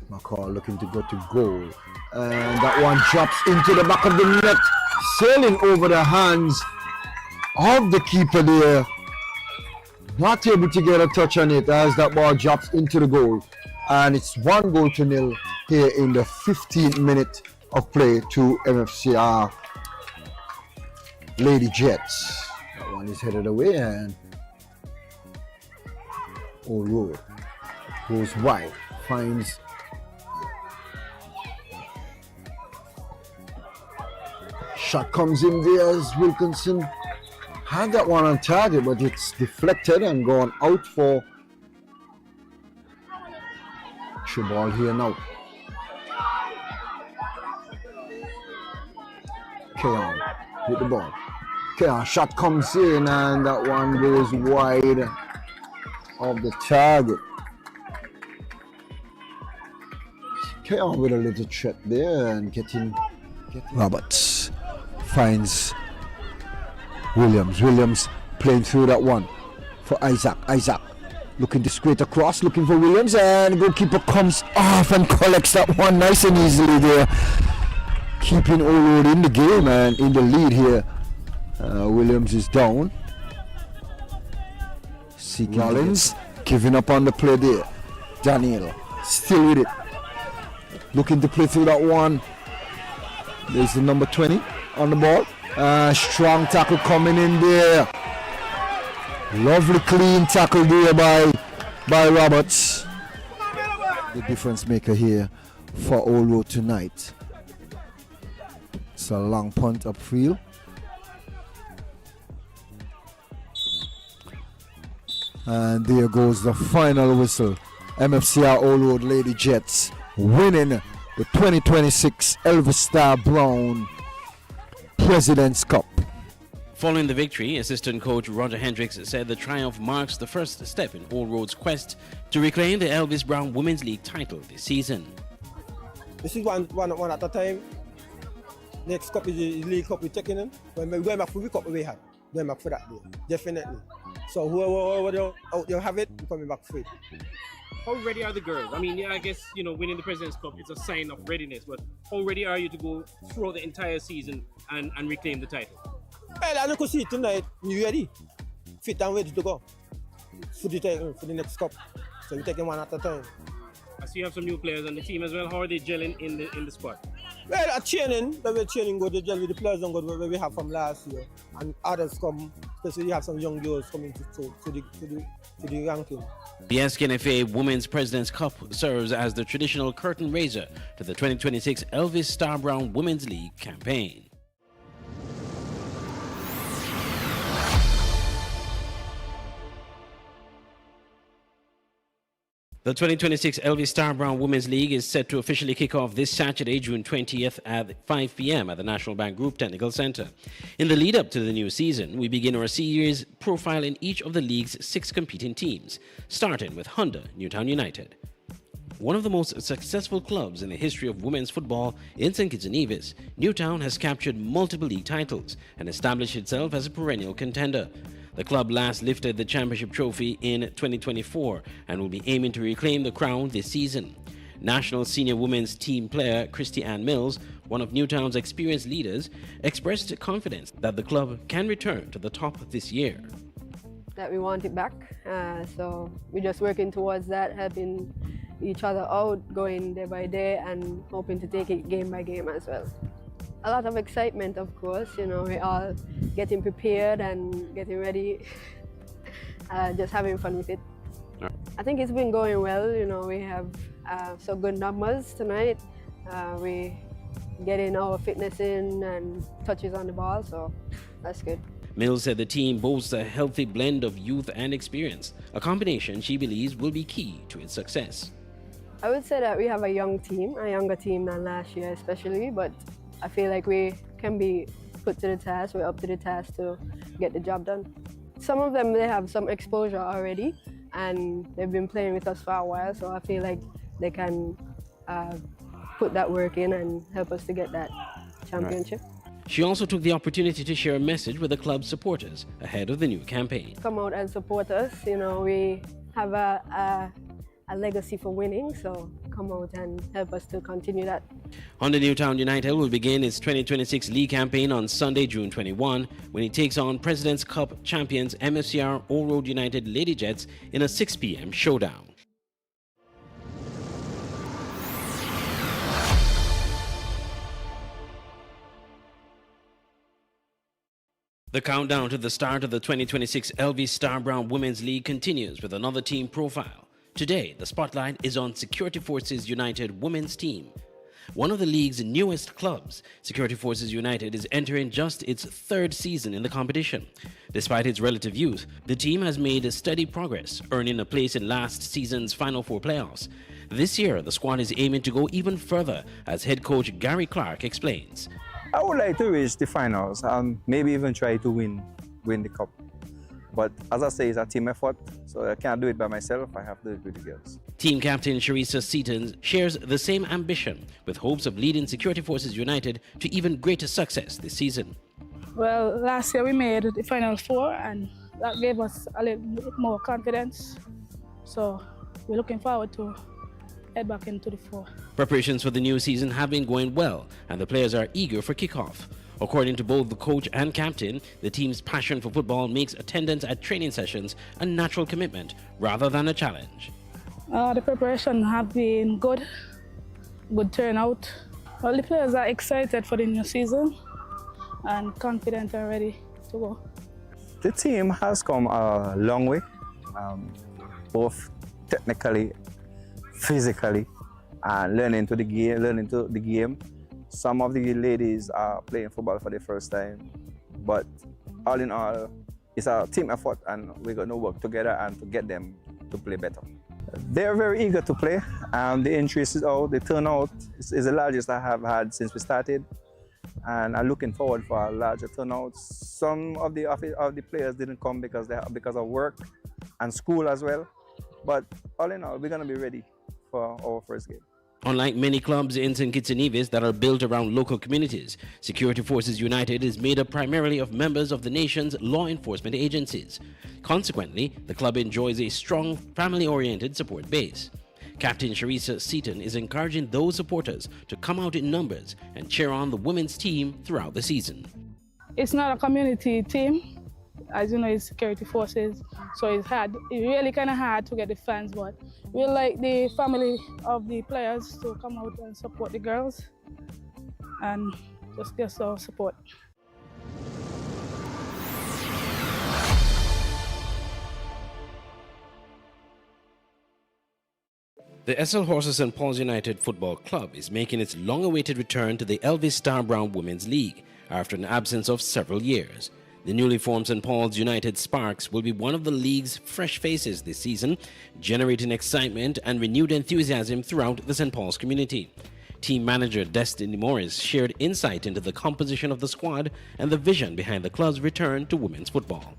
McCall looking to go to goal, and that one drops into the back of the net, sailing over the hands of the keeper there. Not able to get a touch on it as that ball drops into the goal, and it's 1-0 here in the 15th minute of play to MFCR Lady Jets. That one is headed away, and Old Road goes wide, finds shot comes in there as Wilkinson had that one on target, but it's deflected and gone out for the ball here now. Keon with the ball. Keon shot comes in, and that one goes wide of the target. Carry on with a little threat there and getting Roberts finds Williams. Williams playing through that one for Isaac. Isaac looking to straight across, looking for Williams, and goalkeeper comes off and collects that one nice and easily there. Keeping Old in the game and in the lead here. Williams is down. Seeking Rollins giving up on the play there. Daniel still with it. Looking to play through that one. There's the number 20 on the ball. Strong tackle coming in there. Lovely clean tackle there by Roberts. The difference maker here for Old Road tonight. It's a long punt upfield. And there goes the final whistle. MFCR Old Road Lady Jets winning the 2026 Elvis Star Browne President's Cup. Following the victory, assistant coach Roger Hendricks said the triumph marks the first step in Old Road's quest to reclaim the Elvis Browne Women's League title this season. This is one at a time. Next cup is the League Cup we're taking in. When we're going back for the cup we have, going back for that day, definitely. So whoever out there have it, we're coming back for it. How ready are the girls? I mean, yeah, I guess, winning the President's Cup, it's a sign of readiness, but how ready are you to go throughout the entire season and reclaim the title? Well, as you can see tonight, we're ready. Fit and ready to go for the next cup. So we're taking one at a time. I see you have some new players on the team as well. How are they gelling in the squad? Well, at training, we're training good. They gel with the players on good where we have from last year. And others come, especially you have some young girls coming to the ranking. The SKNFA Women's President's Cup serves as the traditional curtain raiser to the 2026 Elvis Star Browne Women's League campaign. The 2026 Elvis Star Browne Women's League is set to officially kick off this Saturday, June 20th at 5 p.m. at the National Bank Group Technical Center. In the lead-up to the new season, we begin our series profiling each of the league's 6 competing teams, starting with Honda Newtown United. One of the most successful clubs in the history of women's football in St. Kitts and Nevis, Newtown has captured multiple league titles and established itself as a perennial contender. The club last lifted the championship trophy in 2024 and will be aiming to reclaim the crown this season. National senior women's team player Christy Ann Mills, one of Newtown's experienced leaders, expressed confidence that the club can return to the top this year. That we want it back, so we're just working towards that, helping each other out, going day by day and hoping to take it game by game as well. A lot of excitement, of course, we're all getting prepared and getting ready, just having fun with it. I think it's been going well, we have some good numbers tonight. We getting our fitness in and touches on the ball, so that's good. Mills said the team boasts a healthy blend of youth and experience, a combination she believes will be key to its success. I would say that we have a young team, a younger team than last year especially, but I feel like we can be put to the task, we're up to the task to get the job done. Some of them, they have some exposure already and they've been playing with us for a while, so I feel like they can put that work in and help us to get that championship. She also took the opportunity to share a message with the club's supporters ahead of the new campaign. Come out and support us, we have a legacy for winning, so come out and help us to continue that. Honda Newtown United will begin its 2026 league campaign on Sunday, June 21, when it takes on President's Cup champions MFCR Old Road United Lady Jets in a 6 p.m. showdown. The countdown to the start of the 2026 Elvis Star Browne Women's League continues with another team profile. Today, the spotlight is on Security Forces United women's team. One of the league's newest clubs, Security Forces United is entering just its 3rd season in the competition. Despite its relative youth, the team has made steady progress, earning a place in last season's Final Four playoffs. This year, the squad is aiming to go even further, as head coach Gary Clark explains. I would like to reach the finals and maybe even try to win the cup. But as I say, it's a team effort, so I can't do it by myself. I have to do it with the girls. Team captain Sharissa Seaton shares the same ambition, with hopes of leading Security Forces United to even greater success this season. Well, last year we made the Final Four, and that gave us a little bit more confidence. So we're looking forward to head back into the four. Preparations for the new season have been going well, and the players are eager for kickoff. According to both the coach and captain, the team's passion for football makes attendance at training sessions a natural commitment rather than a challenge. The preparation have been good turnout. All the players are excited for the new season and confident and ready to go. The team has come a long way, both technically, physically, and learning the game. Some of the ladies are playing football for the first time, but all in all, it's a team effort, and we're going to work together and to get them to play better. They're very eager to play. The interest is out. The turnout is the largest I have had since we started, and I'm looking forward for a larger turnout. Some of the players didn't come because of work and school as well, but all in all, we're going to be ready for our first game. Unlike many clubs in St. Kitts and Nevis that are built around local communities, Security Forces United is made up primarily of members of the nation's law enforcement agencies. Consequently, the club enjoys a strong, family-oriented support base. Captain Sharissa Seaton is encouraging those supporters to come out in numbers and cheer on the women's team throughout the season. It's not a community team. As you know, it's Security Forces, so it's hard. It's really kind of hard to get the fans, but we like the family of the players to come out and support the girls and just get our support. The SL Horses St. Paul's United Football Club is making its long-awaited return to the Elvis Star Browne Women's League after an absence of several years. The newly formed St. Paul's United Sparks will be one of the league's fresh faces this season, generating excitement and renewed enthusiasm throughout the St. Paul's community. Team manager Destiny Morris shared insight into the composition of the squad and the vision behind the club's return to women's football.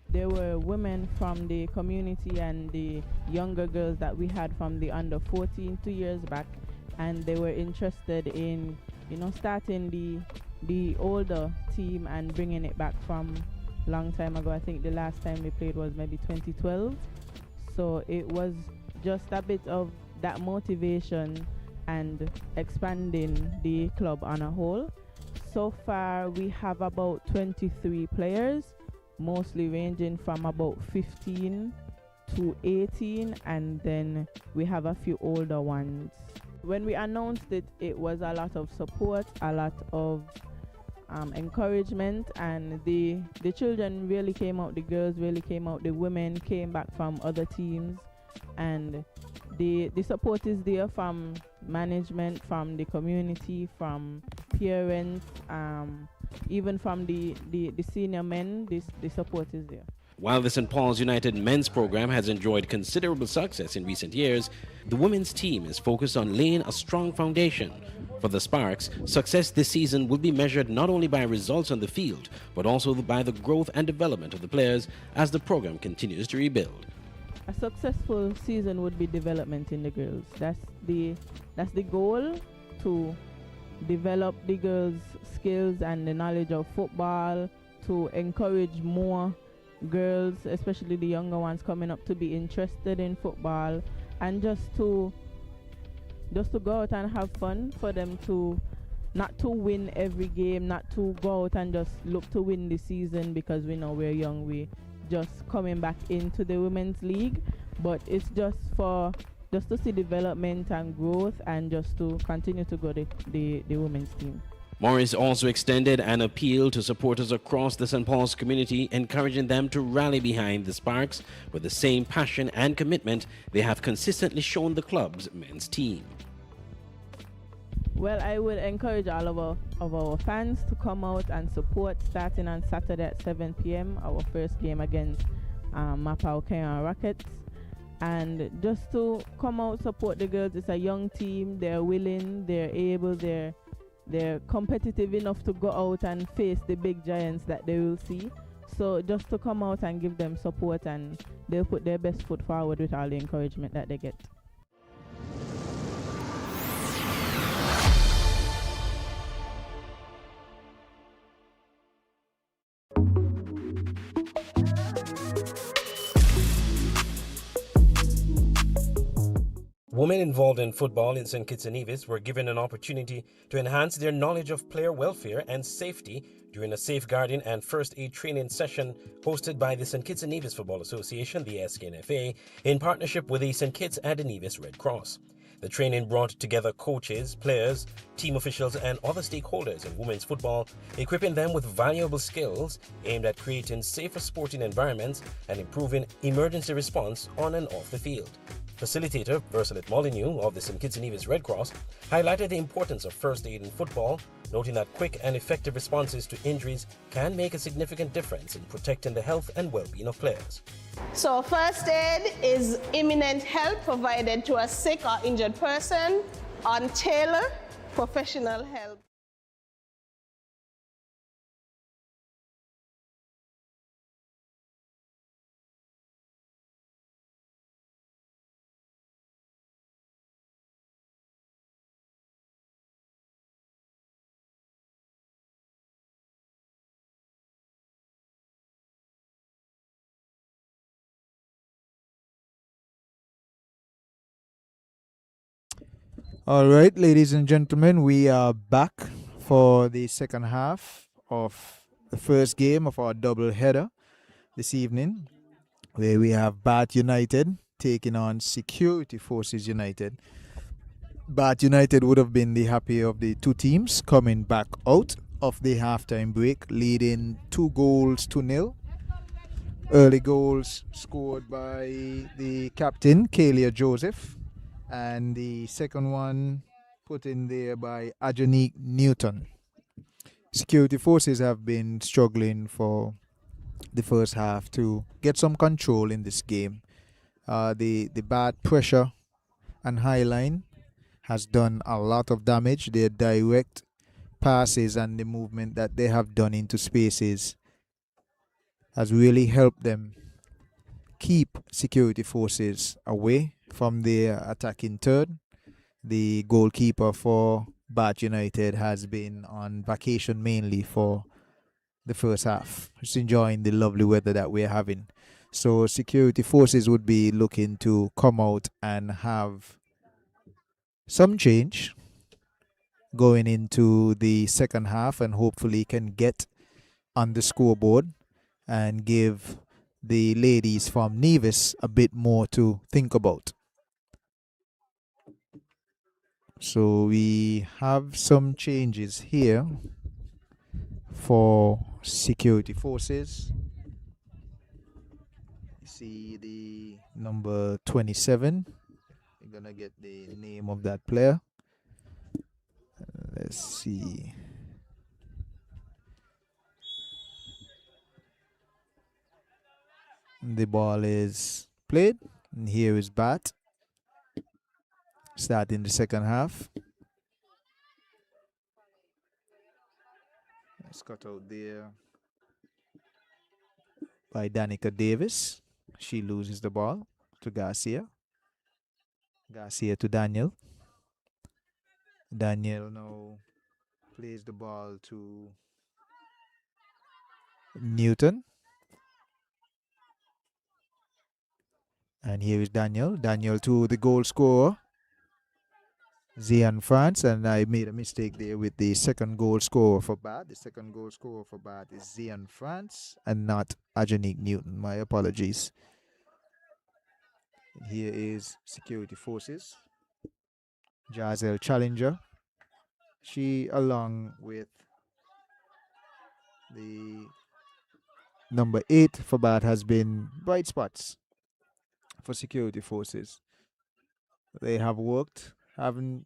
There were women from the community and the younger girls that we had from the under 14 2 years back, and they were interested in, starting the older team and bringing it back from long time ago. I think the last time we played was maybe 2012. So it was just a bit of that motivation and expanding the club on a whole. So far we have about 23 players, mostly ranging from about 15 to 18, and then we have a few older ones. When we announced it, it was a lot of support, a lot of encouragement, and the children really came out, the girls really came out, the women came back from other teams, and the support is there from management, from the community, from parents, even from the senior men. The support is there. While the St. Paul's United men's program has enjoyed considerable success in recent years, the women's team is focused on laying a strong foundation. For the Sparks, success this season will be measured not only by results on the field, but also by the growth and development of the players as the program continues to rebuild. A successful season would be development in the girls. That's the goal, to develop the girls' skills and the knowledge of football, to encourage more girls, especially the younger ones coming up, to be interested in football, and just to go out and have fun, for them to not to win every game, not to go out and just look to win the season because we know we're young, we just coming back into the women's league, but it's just to see development and growth, and just to continue to grow the women's team. Morris also extended an appeal to supporters across the St. Paul's community, encouraging them to rally behind the Sparks with the same passion and commitment they have consistently shown the club's men's team. Well, I would encourage all of our fans to come out and support, starting on Saturday at 7 p.m, our first game against Mapao Kenyan Rockets. And just to come out, support the girls. It's a young team, they're willing, they're able, they're competitive enough to go out and face the big giants that they will see. So just to come out and give them support, and they'll put their best foot forward with all the encouragement that they get. Women involved in football in St. Kitts and Nevis were given an opportunity to enhance their knowledge of player welfare and safety during a safeguarding and first aid training session hosted by the St. Kitts and Nevis Football Association, the SKNFA, in partnership with the St. Kitts and Nevis Red Cross. The training brought together coaches, players, team officials, and other stakeholders in women's football, equipping them with valuable skills aimed at creating safer sporting environments and improving emergency response on and off the field. Facilitator Versailles Molyneux of the St. Kitts and Nevis Red Cross highlighted the importance of first aid in football, noting that quick and effective responses to injuries can make a significant difference in protecting the health and well-being of players. So first aid is imminent help provided to a sick or injured person until professional help. All right, ladies and gentlemen, we are back for the second half of the first game of our double header this evening, where we have Bath United taking on Security Forces United. Bath United would have been the happier of the two teams coming back out of the halftime break, leading 2-0. Early goals scored by the captain, Kalia Joseph, and the second one put in there by Ajanique Newton. Security Forces have been struggling for the first half to get some control in this game. The bad pressure and high line has done a lot of damage. Their direct passes and the movement that they have done into spaces has really helped them keep Security Forces away from their attacking third. The goalkeeper for Bath United has been on vacation mainly for the first half. Just enjoying the lovely weather that we're having. So Security Forces would be looking to come out and have some change going into the second half, and hopefully can get on the scoreboard and give the ladies from Nevis a bit more to think about. So we have some changes here for Security Forces. See the number 27. We're gonna get the name of that player. Let's see. The ball is played, and here is Bat starting the second half. It's cut out there by Danica Davis. She loses the ball to Garcia. Garcia to Daniel. Daniel now plays the ball to Newton. And here is Daniel. Daniel to the goal scorer, Zian France. And I made a mistake there with the second goal scorer for Bath. The second goal scorer for Bath is Zian France and not Ajanique Newton. My apologies. And here is Security Forces. Jazel Challenger. She, along with the number 8 for Bath, has been bright spots for Security Forces. They have worked, haven't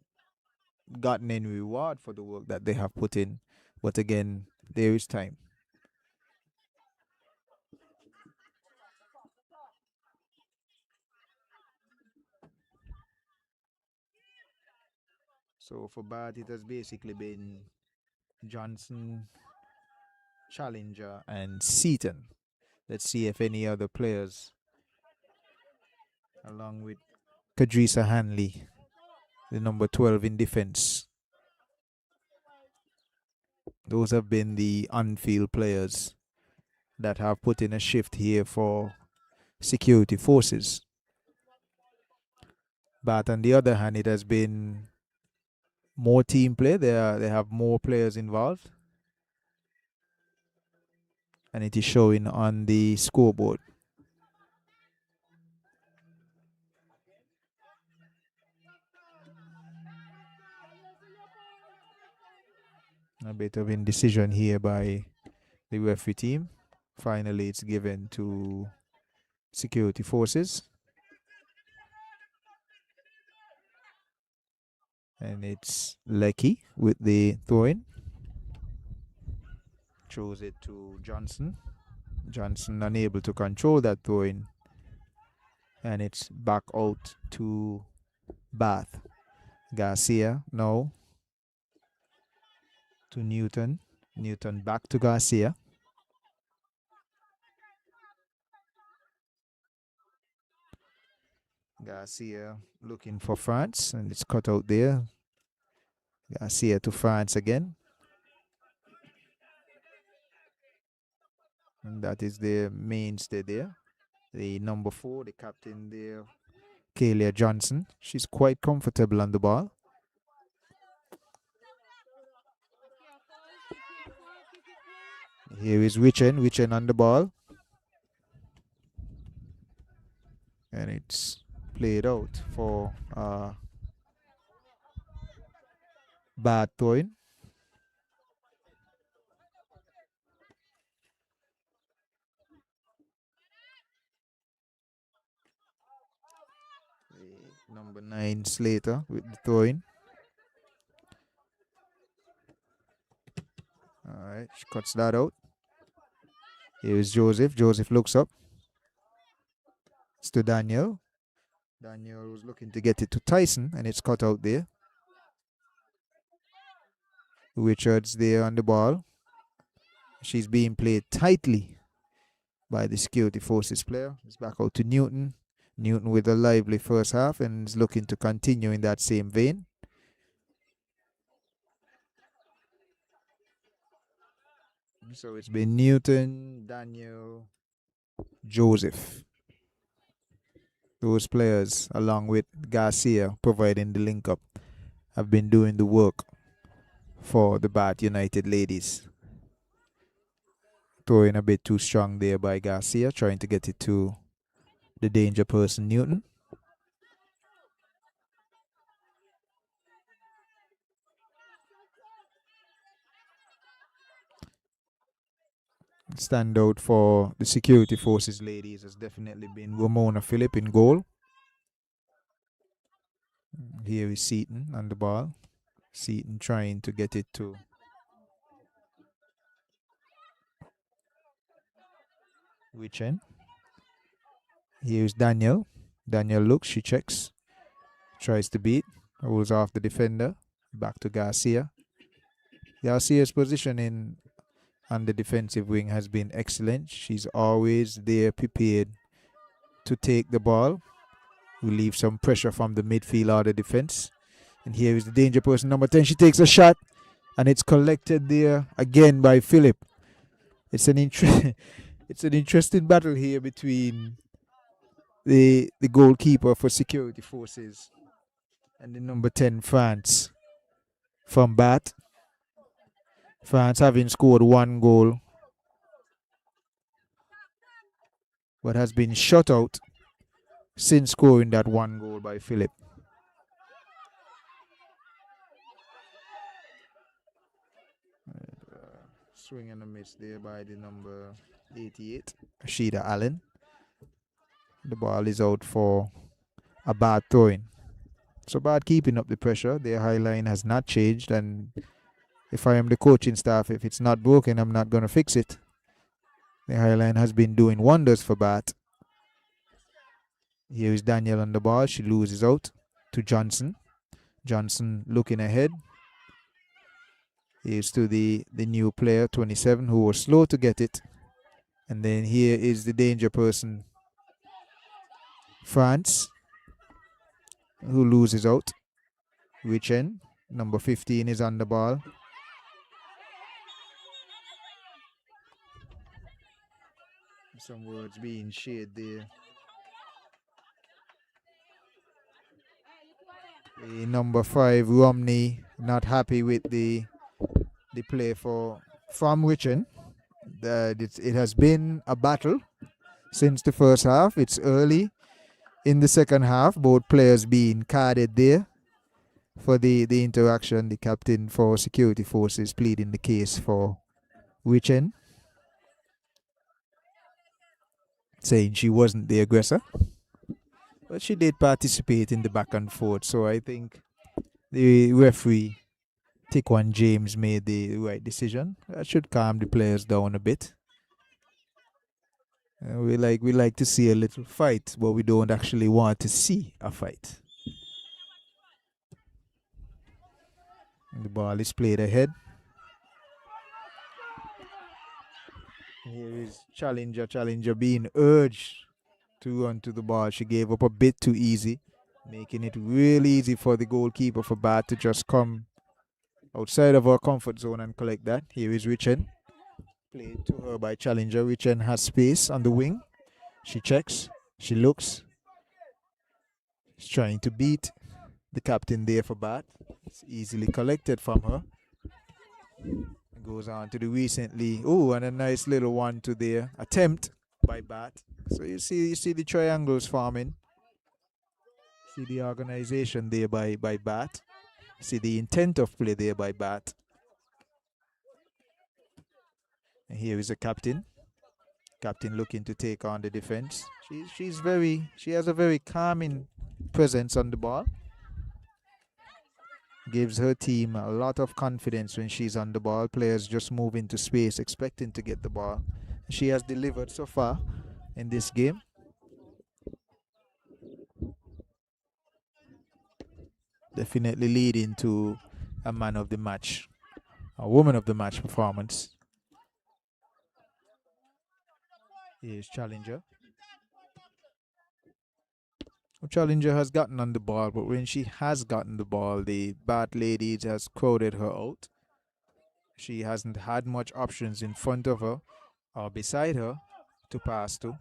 gotten any reward for the work that they have put in, but again, there is time. So for Bath, it has basically been Johnson, Challenger and Seaton. Let's see if any other players, along with Kadrisa Hanley, the number 12 in defense. Those have been the on-field players that have put in a shift here for security forces. But on the other hand, it has been more team play. They have more players involved. And it is showing on the scoreboard. A bit of indecision here by the referee team. Finally, it's given to security forces. And it's Lecky with the throw-in. Throws it to Johnson. Johnson unable to control that throw-in. And it's back out to Bath. Garcia, no. To Newton. Newton back to Garcia. Garcia looking for France, and it's cut out there. Garcia to France again. And that is the mainstay there. The number 4, the captain there, Kalia Johnson. She's quite comfortable on the ball. Here is Wichen on the ball. And it's played out for bad throwing. Number 9 Slater with the throwing. Alright, she cuts that out. Here is Joseph. Joseph looks up. It's to Daniel. Daniel was looking to get it to Tyson, and it's cut out there. Richards there on the ball. She's being played tightly by the security forces player. It's back out to Newton. Newton with a lively first half and is looking to continue in that same vein. So it's been Newton, Daniel, Joseph. Those players, along with Garcia providing the link up, have been doing the work for the Bath United ladies. Throwing a bit too strong there by Garcia, trying to get it to the danger person, Newton. Standout for the security forces ladies has definitely been Ramona Phillip in goal. Here is Seaton on the ball. Seaton trying to get it to Wichen. Here's Daniel. Daniel looks, she checks. Tries to beat. Rolls off the defender. Back to Garcia. Garcia's positioning on the defensive wing has been excellent. She's always there prepared to take the ball. Relieve some pressure from the midfield or the defense. And here is the danger person, number 10. She takes a shot, and it's collected there again by Phillip. It's an interesting battle here between the goalkeeper for security forces and the number 10 France from Bath. France having scored 1 goal, but has been shut out since scoring that 1 goal by Phillip. Swing and a miss there by the number 88, Ashida Allen. The ball is out for a bad throwing. So Bath keeping up the pressure. Their high line has not changed, and if I am the coaching staff, if it's not broken, I'm not going to fix it. The high line has been doing wonders for Bath. Here is Daniel on the ball. She loses out to Johnson. Johnson looking ahead. Here's to the new player, 27, who was slow to get it. And then here is the danger person, France, who loses out. Wichen, number 15, is on the ball. Some words being shared there. The number 5, Romney, not happy with the play from Wichen. It has been a battle since the first half. It's early in the second half. Both players being carded there for the interaction. The captain for security forces pleading the case for Wichen, saying she wasn't the aggressor, but she did participate in the back and forth. So I think the referee, Tikwan James, made the right decision. That should calm the players down a bit. We like to see a little fight, but we don't actually want to see a fight. And the ball is played ahead. Here is Challenger being urged to run to the ball. She gave up a bit too easy, making it really easy for the goalkeeper for Bat to just come outside of her comfort zone and collect that. Here is Wichen. Played to her by Challenger. Wichen has space on the wing. She checks. She looks. She's trying to beat the captain there for Bat. It's easily collected from her. Goes on to the recently. Oh, and a nice little one to their attempt by Bat. So you see the triangles forming. See the organization there by Bat. See the intent of play there by Bat. And here is the captain. Captain looking to take on the defense. She has a very calming presence on the ball. Gives her team a lot of confidence when she's on the ball. Players just move into space expecting to get the ball. She has delivered so far in this game. Definitely leading to a man of the match, a woman of the match performance. Here's Challenger. Challenger has gotten on the ball, but when she has gotten the ball, the Bat ladies has crowded her out. She hasn't had much options in front of her or beside her to pass to.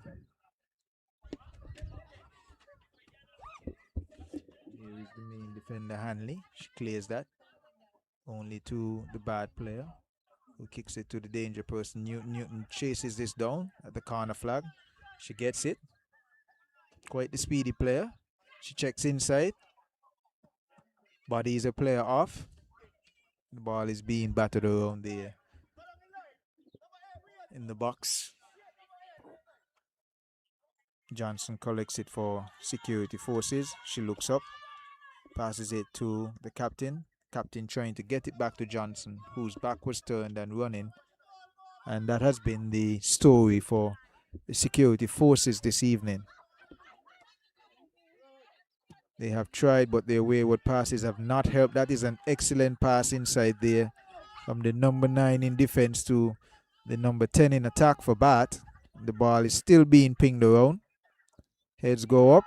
Here is the main defender, Hanley. She clears that. Only to the Bat player, who kicks it to the danger person. Newton chases this down at the corner flag. She gets it. Quite the speedy player. She checks inside. Bodies a player off. The ball is being battered around there in the box. Johnson collects it for security forces. She looks up, passes it to the captain. Captain trying to get it back to Johnson, whose back was turned and running. And that has been the story for the security forces this evening. They have tried, but their wayward passes have not helped. That is an excellent pass inside there from the number 9 in defense to the number 10 in attack for Bat. The ball is still being pinged around. Heads go up.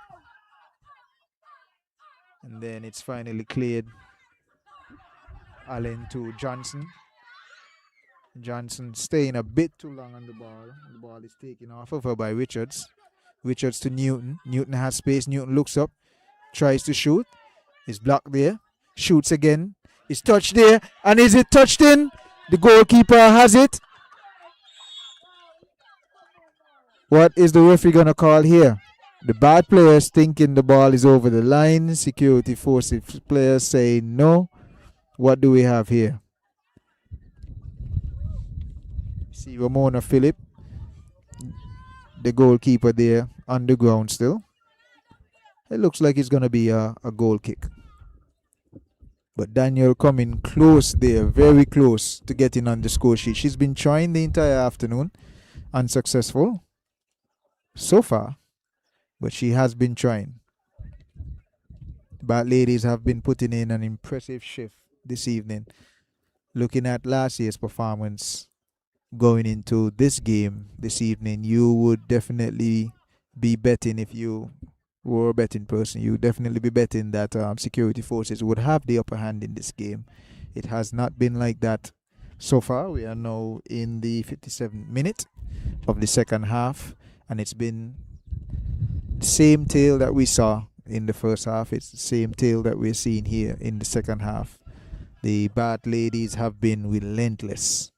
And then it's finally cleared. Allen to Johnson. Johnson staying a bit too long on the ball. The ball is taken off of her by Richards. Richards to Newton. Newton has space. Newton looks up. Tries to shoot. Is blocked there. Shoots again. Is touched there. And is it touched in? The goalkeeper has it. What is the referee going to call here? The Bat players thinking the ball is over the line. Security forces players saying no. What do we have here? See Ramona Phillip, the goalkeeper there, on the ground still. It looks like it's going to be a goal kick. But Daniel coming close there, very close to getting on the score sheet. She's been trying the entire afternoon, unsuccessful so far, but she has been trying. The Bat ladies have been putting in an impressive shift this evening. looking at last year's performance going into this game this evening, you would definitely be betting, if you were a betting person, you would definitely be betting that security forces would have the upper hand in this game. It has not been like that so far. We are now in the 57th minute of the second half, and it's been the same tale that we saw in the first half. It's the same tale that we're seeing here in the second half. The Bat ladies have been relentless.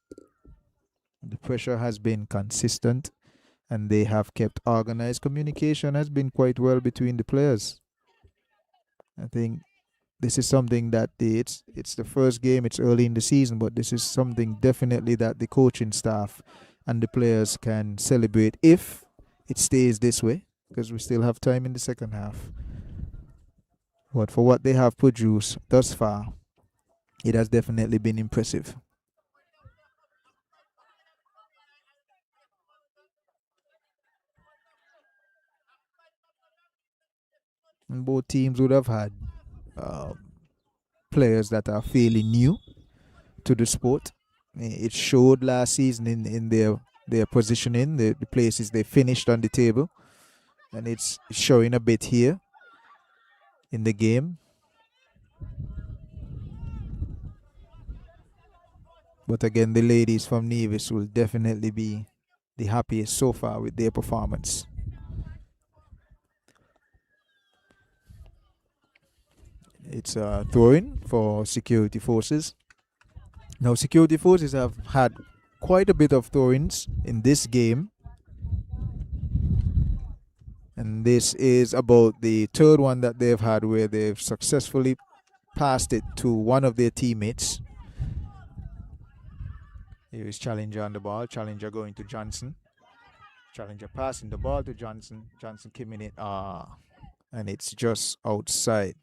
The pressure has been consistent, and they have kept organized. Communication has been quite well between the players. I think this is something that it's the first game, it's early in the season, but this is something definitely that the coaching staff and the players can celebrate if it stays this way, because we still have time in the second half. But for what they have produced thus far, it has definitely been impressive. And both teams would have had players that are fairly new to the sport. It showed last season in their positioning, the places they finished on the table, and it's showing a bit here in the game. But again, the ladies from Nevis will definitely be the happiest so far with their performance. It's a throw-in for security forces. Now, security forces have had quite a bit of throw-ins in this game. And this is about the third one that they've had where they've successfully passed it to one of their teammates. Here is Challenger on the ball. Challenger going to Johnson. Challenger passing the ball to Johnson. Johnson keeping it. And it's just outside.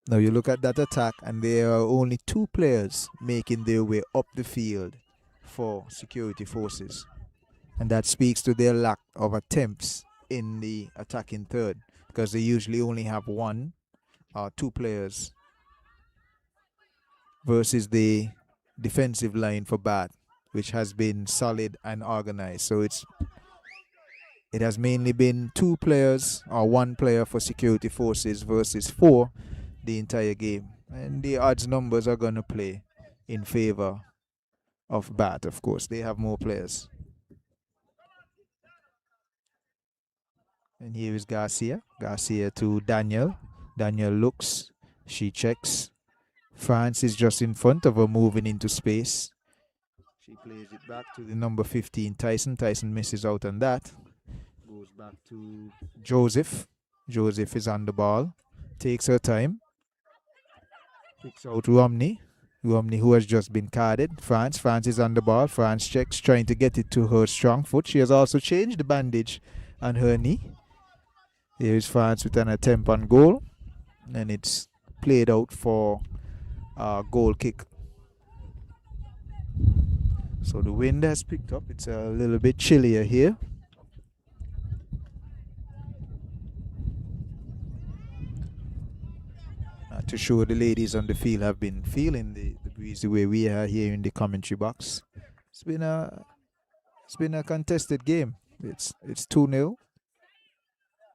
Now you look at that attack, and there are only two players making their way up the field for security forces. And that speaks to their lack of attempts in the attacking third, because they usually only have one or two players versus the defensive line for Bath, which has been solid and organized. So it has mainly been two players or one player for security forces versus four the entire game. And the odds numbers are going to play in favor of Bath, of course. They have more players. And here is Garcia. Garcia to Daniel. Daniel looks. She checks. France is just in front of her, moving into space. She plays it back to the number 15, Tyson. Tyson misses out on that. Goes back to Joseph. Joseph is on the ball. Takes her time. Picks out Romney. Romney, who has just been carded. France. France is on the ball. France checks, trying to get it to her strong foot. She has also changed the bandage on her knee. Here is France with an attempt on goal. And it's played out for a goal kick. So the wind has picked up. It's a little bit chillier here. To show the ladies on the field have been feeling the breeze the way we are here in the commentary box. It's been a contested game. It's 2-0.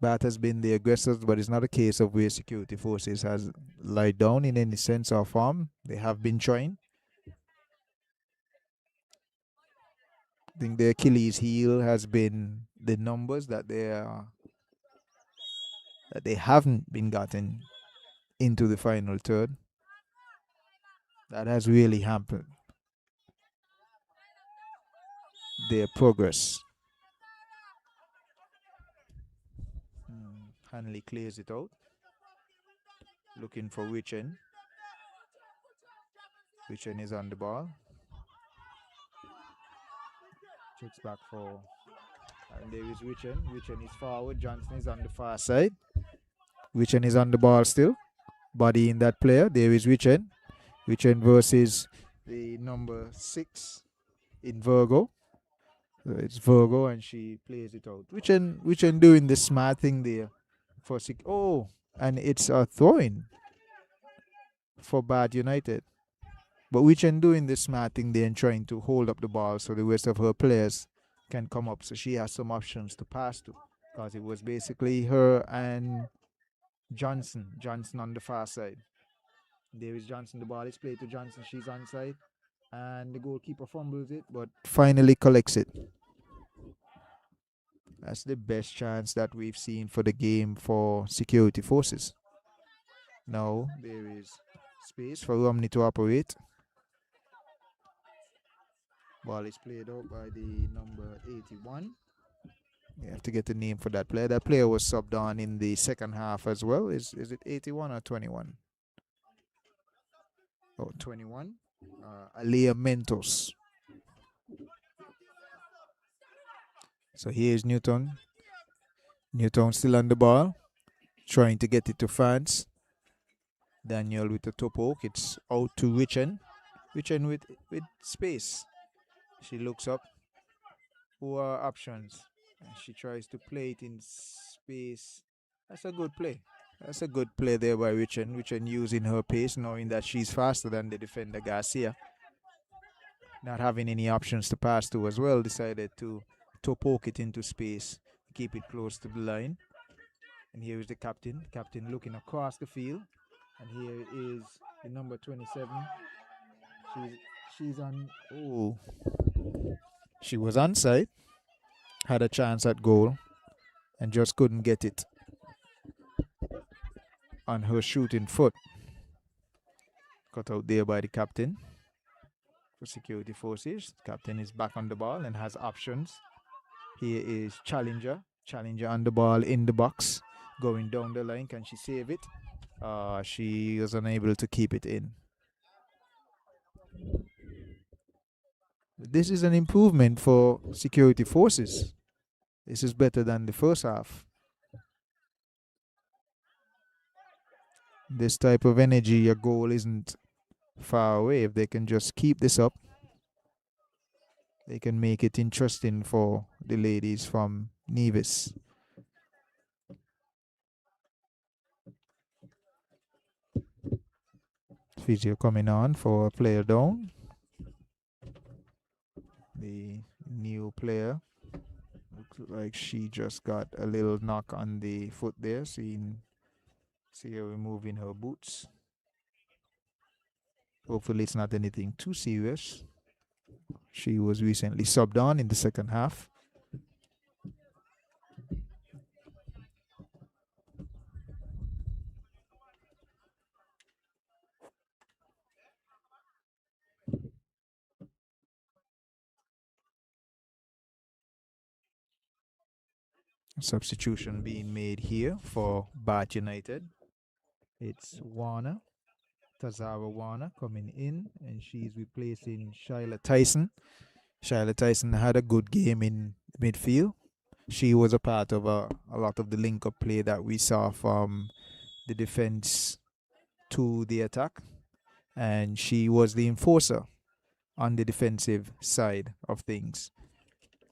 Bath has been the aggressors, but it's not a case of where security forces has lied down in any sense or form. They have been trying. I think their Achilles heel has been the numbers that they haven't been gotten into the final third. That has really hampered their progress. Hanley clears it out. Looking for Wichen. Wichen is on the ball. Checks back for... And there is Wichen. Wichen is forward. Johnson is on the far side. Wichen is on the ball still. Body in that player. There is Wichen. Wichen versus the number 6 in Virgo. So it's Virgo, and she plays it out. Wichen doing the smart thing there. And it's a throw-in for Bath United. But Wichen doing the smart thing there and trying to hold up the ball so the rest of her players can come up. So she has some options to pass to. Because it was basically her and Johnson. Johnson on the far side. There is Johnson. The ball is played to Johnson. She's onside. And the goalkeeper fumbles it, but finally collects it. That's the best chance that we've seen for the game for security forces. Now there is space for Romney to operate. Ball is played out by the number 81. You have to get the name for that player. That player was subbed on in the second half as well. Is it 81 or 21? Oh, 21. Alea Mentos. So here's Newton. Newton still on the ball, trying to get it to France. Daniel with the top poke. It's out to Richen. Richen with space. She looks up. Who are options? And she tries to play it in space. That's a good play. That's a good play there by Richen. Richen using her pace, knowing that she's faster than the defender Garcia. Not having any options to pass to as well, decided to poke it into space, keep it close to the line. And here is the captain. Captain looking across the field. And here is the number 27. She's on. Oh, she was onside. Had a chance at goal, and just couldn't get it on her shooting foot. Cut out there by the captain for security forces. Captain is back on the ball and has options. Here is Challenger. Challenger on the ball in the box. Going down the line. Can she save it? She was unable to keep it in. This is an improvement for security forces. This is better than the first half. This type of energy, your goal isn't far away. If they can just keep this up, they can make it interesting for the ladies from Nevis. Physio coming on for a player down. The new player looks like she just got a little knock on the foot there. See her removing her boots. Hopefully it's not anything too serious. She was recently subbed on in the second half. Substitution being made here for Bath United. It's Warner, Tazara Warner coming in, and she's replacing Shyla Tyson. Shyla Tyson had a good game in midfield. She was a part of a lot of the link-up play that we saw from the defense to the attack, and she was the enforcer on the defensive side of things,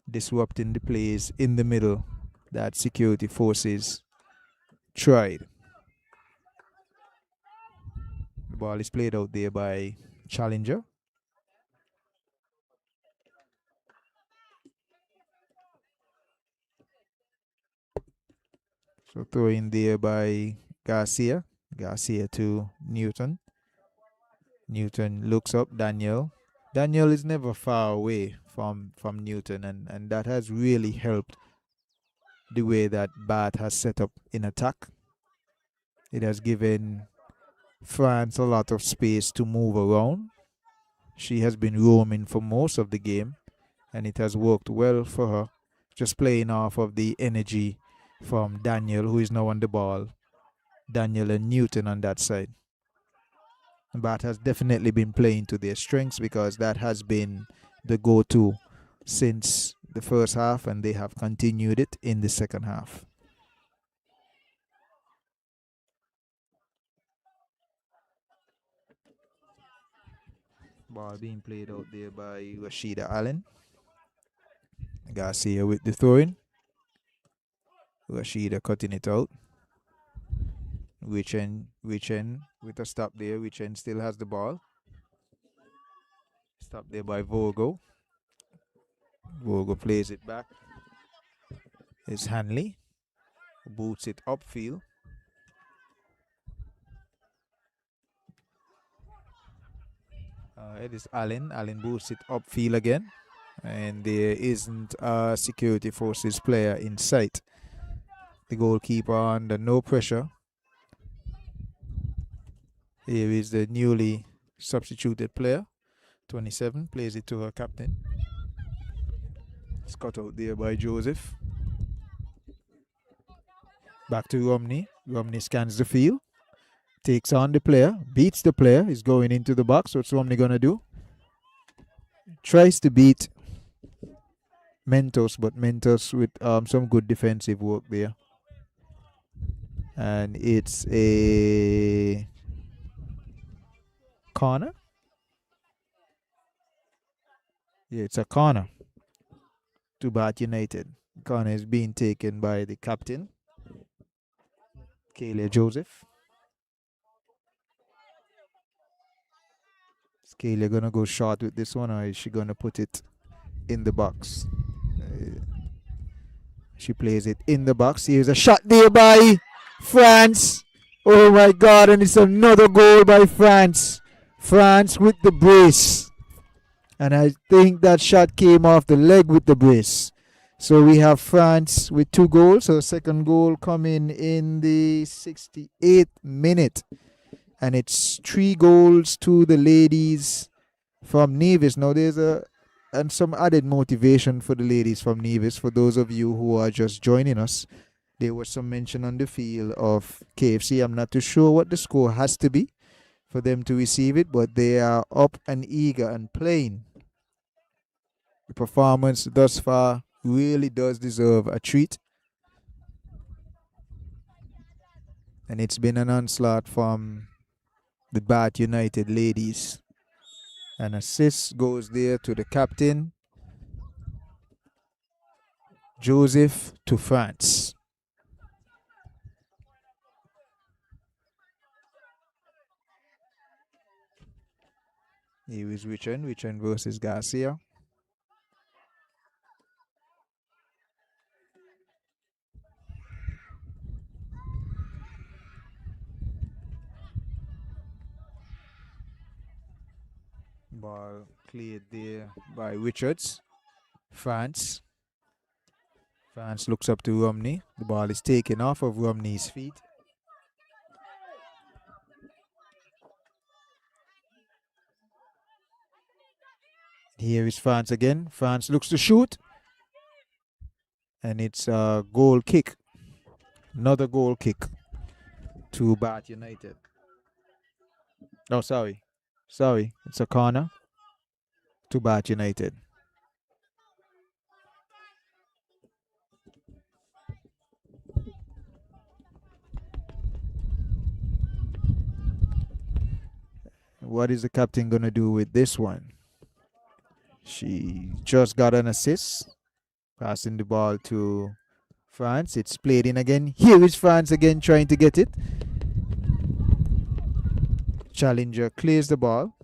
disrupting the plays in the middle that security forces tried. The ball is played out there by Challenger. So throw in there by Garcia. Garcia to Newton. Newton looks up. Daniel. Daniel is never far away from Newton, and that has really helped the way that Bath has set up in attack. It has given France a lot of space to move around. She has been roaming for most of the game, and it has worked well for her, just playing off of the energy from Daniel, who is now on the ball. Daniel and Newton on that side. Bath has definitely been playing to their strengths, because that has been the go-to since the first half, and they have continued it in the second half. Ball being played out there by Rashida Allen. Garcia with the throwing. Rashida cutting it out. Richen with a stop there. Richen still has the ball. Stopped there by Vogel. Vogel plays it back. It's Hanley. Boots it upfield. It is Allen. Allen boots it upfield again. And there isn't a security forces player in sight. The goalkeeper under no pressure. Here is the newly substituted player. 27 plays it to her captain. It's cut out there by Joseph. Back to Romney. Romney scans the field. Takes on the player. Beats the player. Is going into the box. What's Romney going to do? Tries to beat Mentos, but Mentos with some good defensive work there. And it's a corner. Yeah, it's a corner to Bath United. Corner is being taken by the captain, Kayla Joseph. Is Kayla gonna go short with this one, or is she gonna put it in the box? She plays it in the box. Here's a shot there by France. Oh my God, and it's another goal by France. France with the brace. And I think that shot came off the leg with the brace. So we have France with 2 goals. So second goal coming in the 68th minute. And it's 3 goals to the ladies from Nevis. Now there's some added motivation for the ladies from Nevis. For those of you who are just joining us, there was some mention on the field of KFC. I'm not too sure what the score has to be for them to receive it, but they are up and eager and playing. The performance thus far really does deserve a treat. And it's been an onslaught from the Bath United ladies. An assist goes there to the captain, Joseph, to France. Here is Richard versus Garcia. Ball cleared there by Richards. France looks up to Romney. The ball is taken off of Romney's feet. Here is France again. France looks to shoot. And it's a goal kick. Another goal kick to Bath United. Oh, sorry. It's a corner to Bath United. What is the captain going to do with this one? She just got an assist. Passing the ball to France. It's played in again. Here is France again trying to get it. Challenger clears the ball.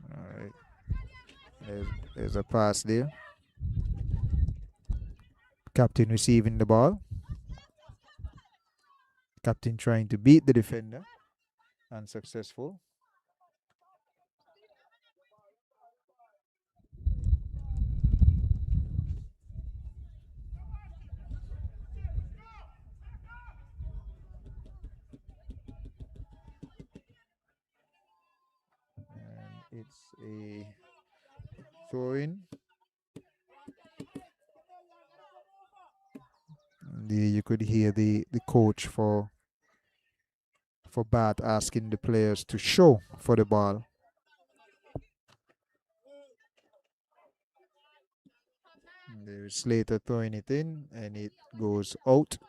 All right. There's a pass there. Captain receiving the ball. Captain trying to beat the defender. Unsuccessful. And it's a throw-in. You could hear the coach for Bath asking the players to show for the ball. There's Slater throwing it in, and it goes out.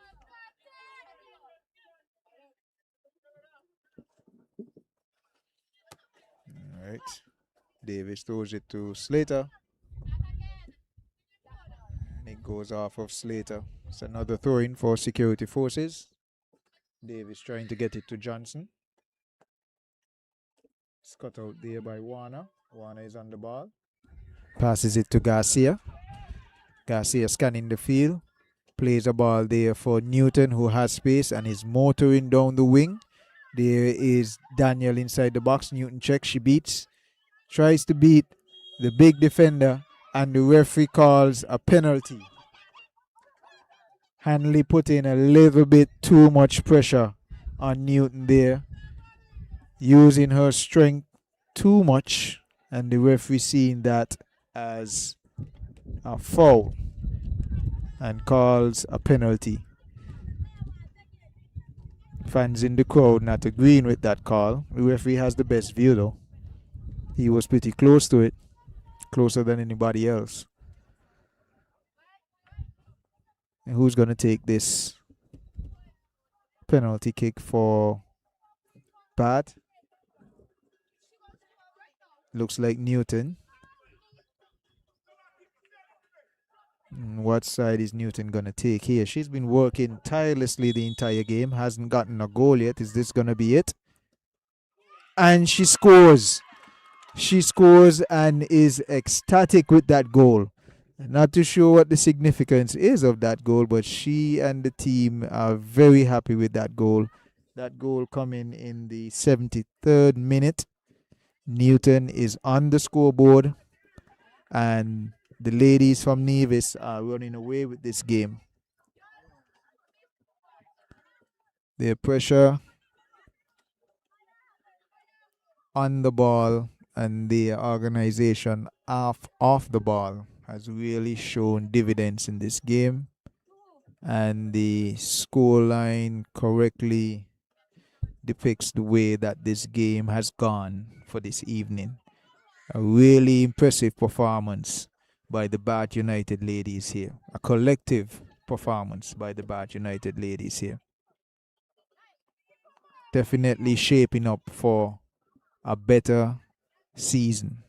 All right. Davis throws it to Slater. And it goes off of Slater. It's another throw-in for security forces. Davis trying to get it to Johnson. It's cut out there by Warner. Warner is on the ball. Passes it to Garcia. Garcia scanning the field. Plays a ball there for Newton, who has space and is motoring down the wing. There is Daniel inside the box. Newton checks. She beats. Tries to beat the big defender, and the referee calls a penalty. Hanley put in a little bit too much pressure on Newton there, using her strength too much, and the referee seeing that as a foul and calls a penalty. Fans in the crowd not agreeing with that call. The referee has the best view though. He was pretty close to it, closer than anybody else. And who's going to take this penalty kick for Pat? Looks like Newton. What side is Newton going to take here? She's been working tirelessly the entire game. Hasn't gotten a goal yet. Is this going to be it? And she scores. She scores and is ecstatic with that goal. Not too sure what the significance is of that goal, but she and the team are very happy with that goal. That goal coming in the 73rd minute. Newton is on the scoreboard, and the ladies from Nevis are running away with this game. Their pressure on the ball and the organization off the ball has really shown dividends in this game, and the scoreline correctly depicts the way that this game has gone for this evening. A really impressive performance by the Bath United ladies here. A collective performance by the Bath United ladies here. Definitely shaping up for a better season.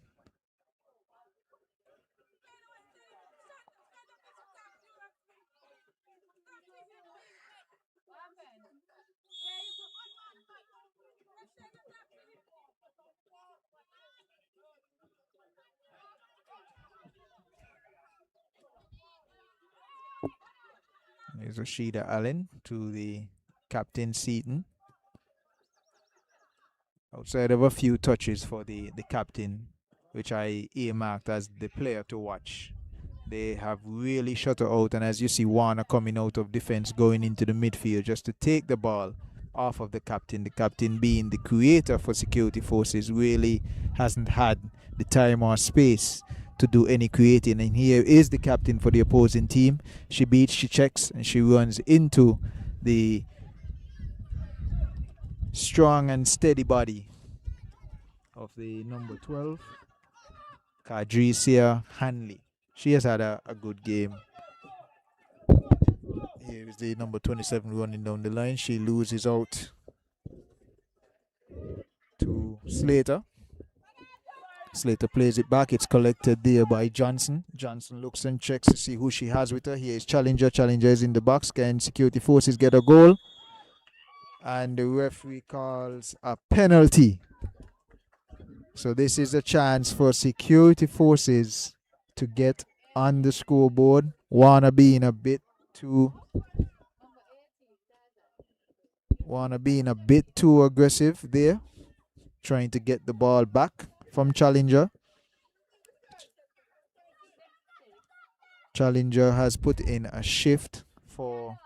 There's Rashida Allen to the captain Seaton. Outside of a few touches for the captain, which I earmarked as the player to watch, they have really shut her out. And as you see, Warner coming out of defense, going into the midfield just to take the ball off of the captain. The captain, being the creator for security forces, really hasn't had the time or space to do any creating. And here is the captain for the opposing team. She beats, she checks, and she runs into the strong and steady body of the number 12, Kadrisia Hanley. She has had a good game. Here is the number 27 running down the line. She loses out to Slater. Slater plays it back. It's collected there by Johnson. Johnson looks and checks to see who she has with her. Here is Challenger. Challenger is in the box. Can security forces get a goal? And the referee calls a penalty. So this is a chance for security forces to get on the scoreboard. Warner being a bit too aggressive there, trying to get the ball back from Challenger. Challenger has put in a shift for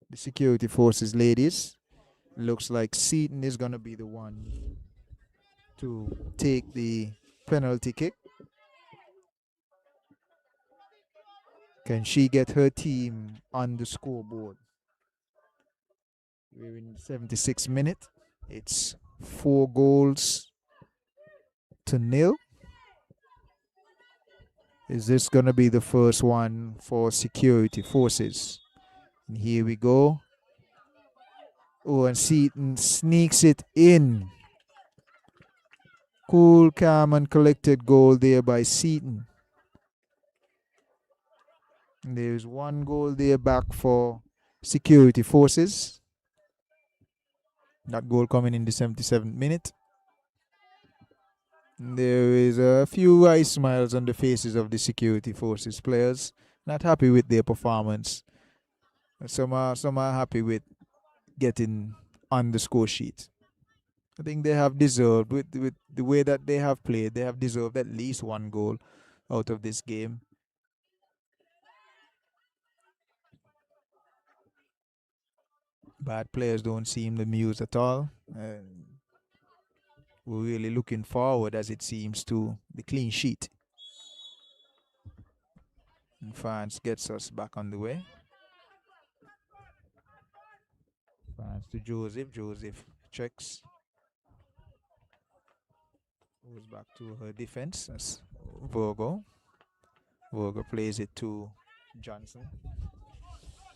the security forces ladies. Looks like Seaton is going to be the one to take the penalty kick. Can she get her team on the scoreboard? We're in the 76th minute. It's 4-0. Is this going to be the first one for security forces? And here we go. Oh, and Seaton sneaks it in. Cool, calm, and collected goal there by Seaton. And there's one goal there back for security forces. That goal coming in the 77th minute. There is a few wry smiles on the faces of the security forces players. Not happy with their performance. Some are happy with getting on the score sheet. I think they have deserved, with the way that they have played, they have deserved at least one goal out of this game. Bad players don't seem amused at all. We're really looking forward, as it seems, to the clean sheet. And France gets us back on the way. France to Joseph. Joseph checks. Goes back to her defense. That's Virgo. Virgo plays it to Johnson.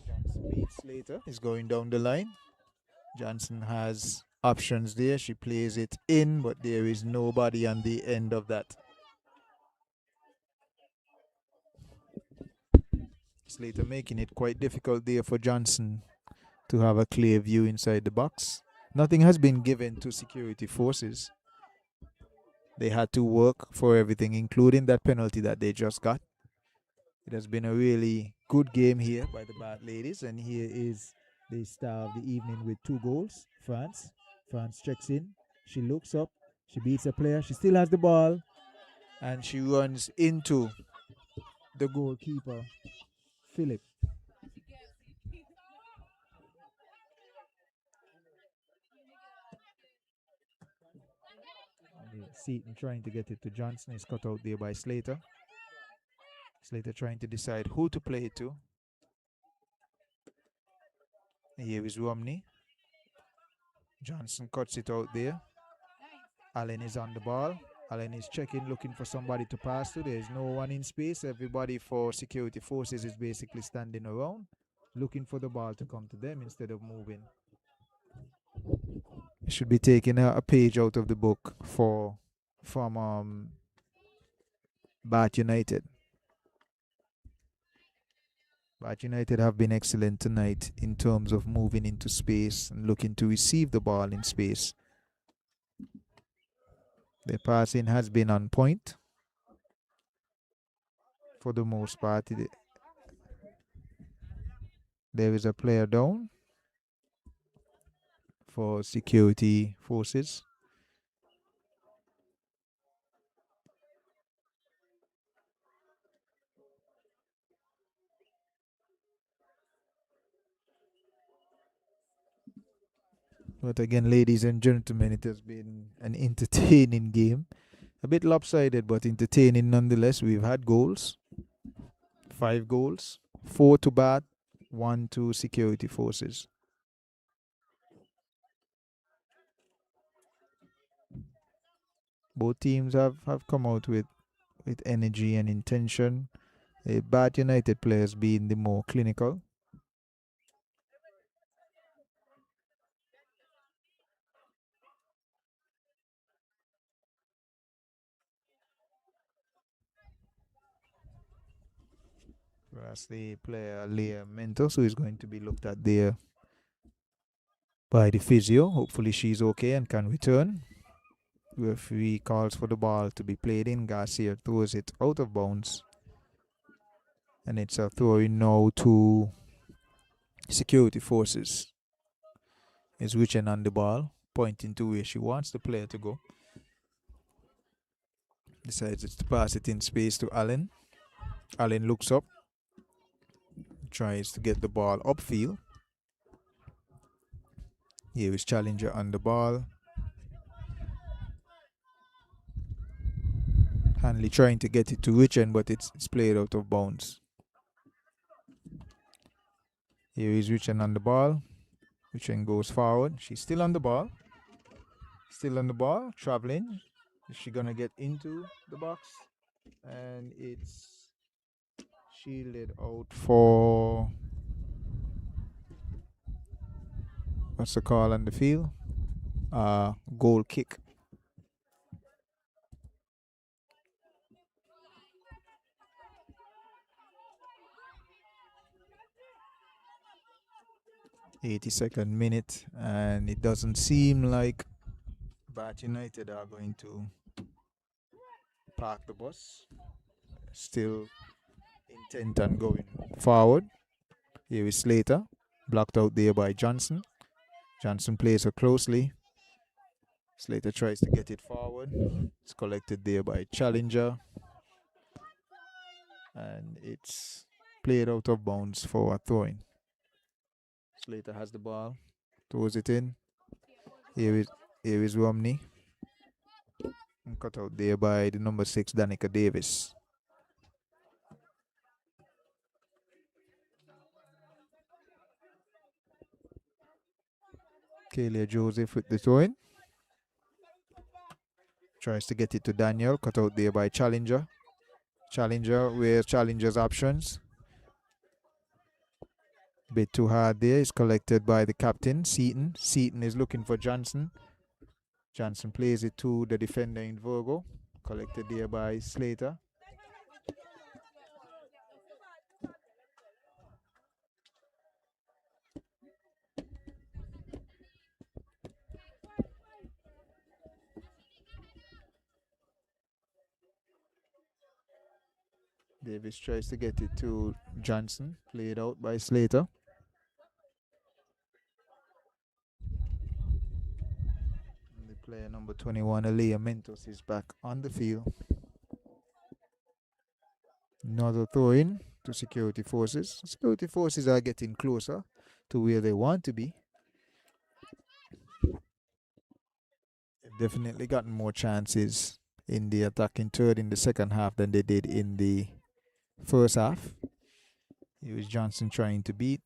Johnson beats Slater. Is going down the line. Johnson has options there. She plays it in, but there is nobody on the end of that. Slater making it quite difficult there for Johnson to have a clear view inside the box. Nothing has been given to security forces. They had to work for everything, including that penalty that they just got. It has been a really good game here by the Bat ladies, and here is the star of the evening with 2 goals, France. France checks in. She looks up. She beats a player. She still has the ball, and she runs into the goalkeeper, Philip. Seaton trying to get it to Johnson is cut out there by Slater. Slater trying to decide who to play it to. Here is Romney. Johnson cuts it out there. Allen is on the ball. Allen is checking, looking for somebody to pass to. There is no one in space. Everybody for security forces is basically standing around, looking for the ball to come to them instead of moving. Should be taking a page out of the book from Bath United. Bath United have been excellent tonight in terms of moving into space and looking to receive the ball in space. The passing has been on point for the most part. There is a player down for security forces. But again, ladies and gentlemen, it has been an entertaining game. A bit lopsided, but entertaining nonetheless. We've had goals. 5 goals. 4 to Bath, 1 to security forces. Both teams have come out with energy and intention. The Bath United players being the more clinical. Whereas the player Leah Mentos, who is going to be looked at there by the physio. Hopefully she's okay and can return. Referee calls for the ball to be played in. Garcia throws it out of bounds. And it's a throw in now to security forces. Is reaching on the ball, pointing to where she wants the player to go. Decides to pass it in space to Allen. Allen looks up. Tries to get the ball upfield. Here is challenger on the ball. Hanley trying to get it to Richard, but it's played out of bounds. Here is Richard on the ball. Richard goes forward. She's still on the ball. Still on the ball, traveling. Is she gonna get into the box? And it's shielded out for, what's the call on the field? Goal kick. 82nd minute, and it doesn't seem like Bath United are going to park the bus. Still intent on going forward. Here is Slater, blocked out there by Johnson. Johnson plays her closely. Slater tries to get it forward. It's collected there by Challenger. And it's played out of bounds for a throw-in. Slater has the ball, throws it in. Here is Romney. And cut out there by the number 6, Danica Davis. Kalia Joseph with the throw-in. Tries to get it to Daniel, cut out there by Challenger. Challenger, where's Challenger's options? Bit too hard there. It's collected by the captain, Seaton. Seaton is looking for Johnson. Johnson plays it to the defender in Virgo. Collected there by Slater. Davis tries to get it to Johnson. Played out by Slater. And the player number 21, Alea Mentos, is back on the field. Another throw-in to security forces. Security forces are getting closer to where they want to be. They've definitely gotten more chances in the attacking third in the second half than they did in the first half. It was Johnson trying to beat.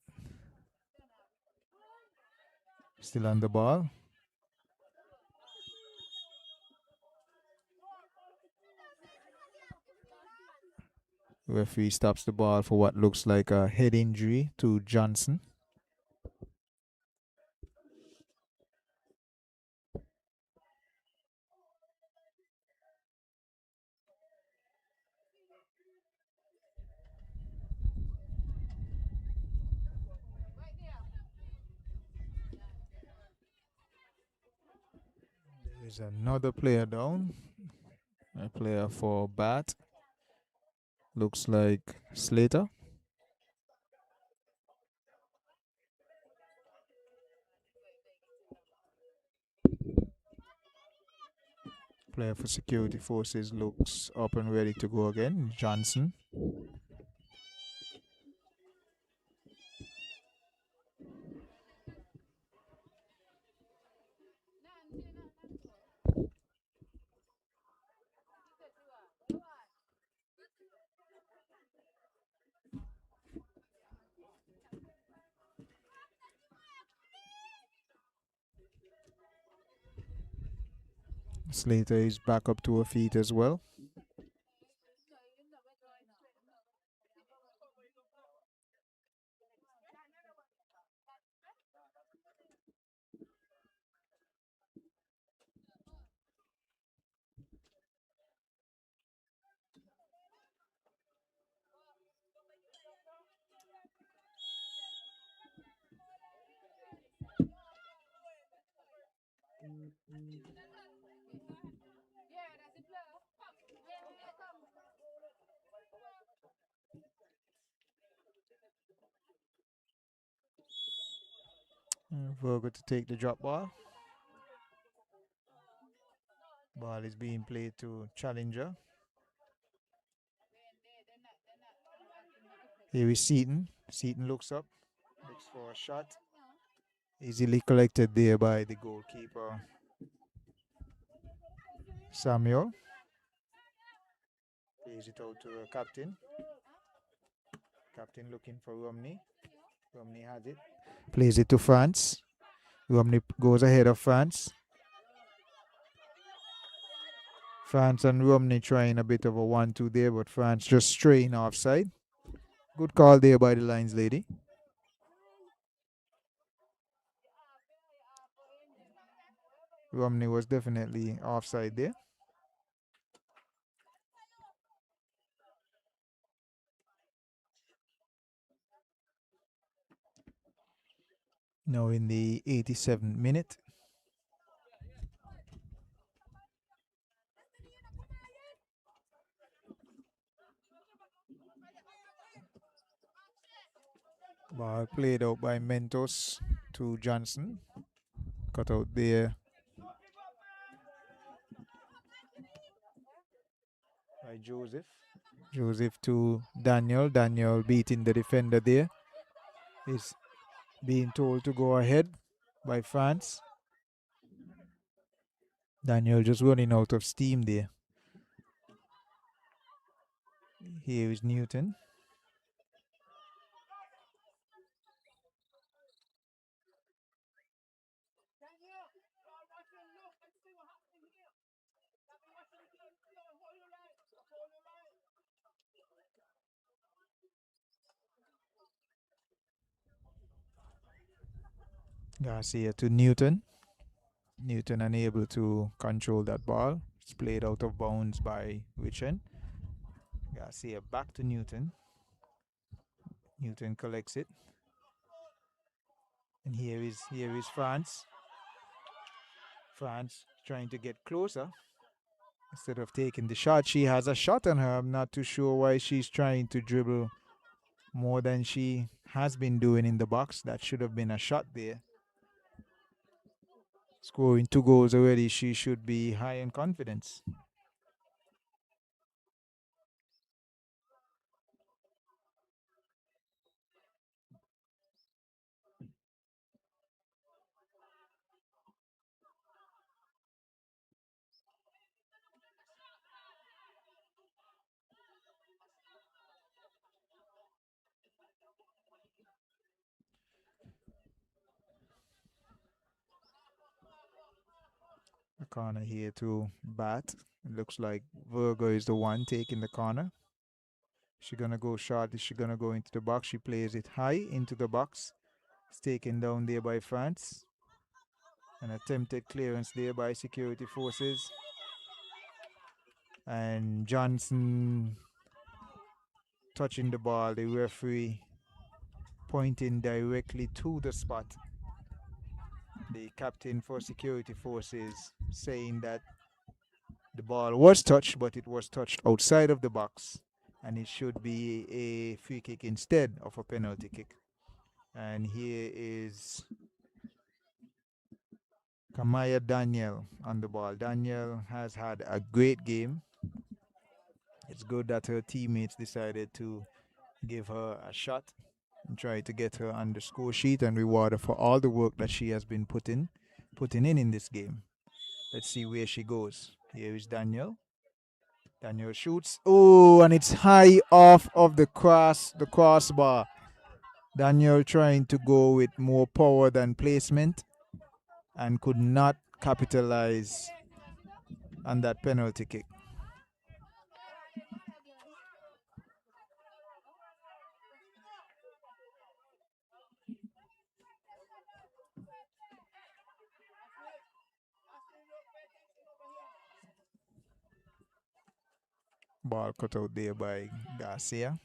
Still on the ball. Referee stops the ball for what looks like a head injury to Johnson. There's another player down. A player for Bath. Looks like Slater. Player for security forces looks up and ready to go again. Johnson. Slater is back up to her feet as well. Virgo to take the drop ball. Ball is being played to Challenger. Here is Seaton. Seaton looks up, looks for a shot. Easily collected there by the goalkeeper, Samuel. Plays it out to the captain. Captain looking for Romney. Romney has it. Plays it to France. Romney goes ahead of France. France and Romney trying a bit of a 1-2 there, but France just straying offside. Good call there by the lines lady. Romney was definitely offside there. Now in the 87th minute. Ball played out by Mentos to Johnson. Cut out there by Joseph. Joseph to Daniel. Daniel beating the defender there. Is being told to go ahead by France. Daniel just running out of steam there. Here is Newton. Garcia to Newton. Newton unable to control that ball. It's played out of bounds by Wichen. Garcia back to Newton. Newton collects it. And here is France. France trying to get closer. Instead of taking the shot, she has a shot on her. I'm not too sure why she's trying to dribble more than she has been doing in the box. That should have been a shot there. Scoring 2 goals already, she should be high in confidence. The corner here to Bat. It looks like Virgo is the one taking the corner. She's going to go short. Is she going to go into the box? She plays it high into the box. It's taken down there by France. An attempted clearance there by security forces. And Johnson touching the ball. The referee pointing directly to the spot. The captain for security forces saying that the ball was touched, but it was touched outside of the box. And it should be a free kick instead of a penalty kick. And here is Kamaya Daniel on the ball. Daniel has had a great game. It's good that her teammates decided to give her a shot and try to get her on the score sheet and reward her for all the work that she has been putting in this game. Let's see where she goes. Here is Daniel. Daniel shoots. Oh, and it's high off of the crossbar. Daniel trying to go with more power than placement and could not capitalize on that penalty kick. Ball cut out there by Garcia.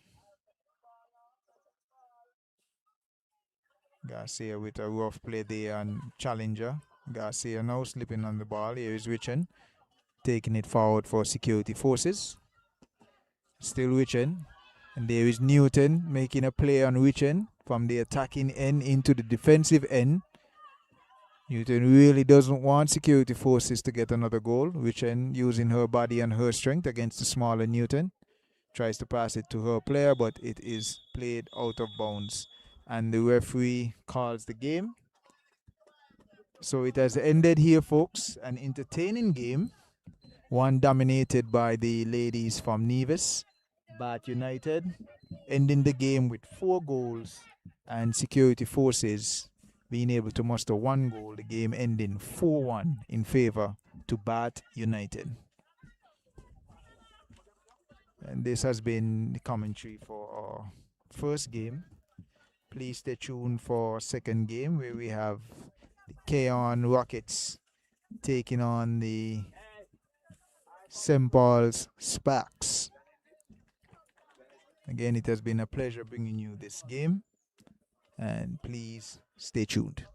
Garcia with a rough play there on Challenger. Garcia now slipping on the ball. Here is Wichen taking it forward for security forces. Still Wichen. And there is Newton making a play on Wichen from the attacking end into the defensive end. Newton really doesn't want security forces to get another goal. Wichen using her body and her strength against the smaller Newton. Tries to pass it to her player, but it is played out of bounds. And the referee calls the game. So it has ended here, folks. An entertaining game. One dominated by the ladies from Nevis. Bath United ending the game with 4 goals. And security forces being able to muster 1 goal. The game ending 4-1 in favor to Bath United. And this has been the commentary for our first game. Please stay tuned for second game where we have the K-On Rockets taking on the St. Paul's Sparks. Again, it has been a pleasure bringing you this game. And please stay tuned.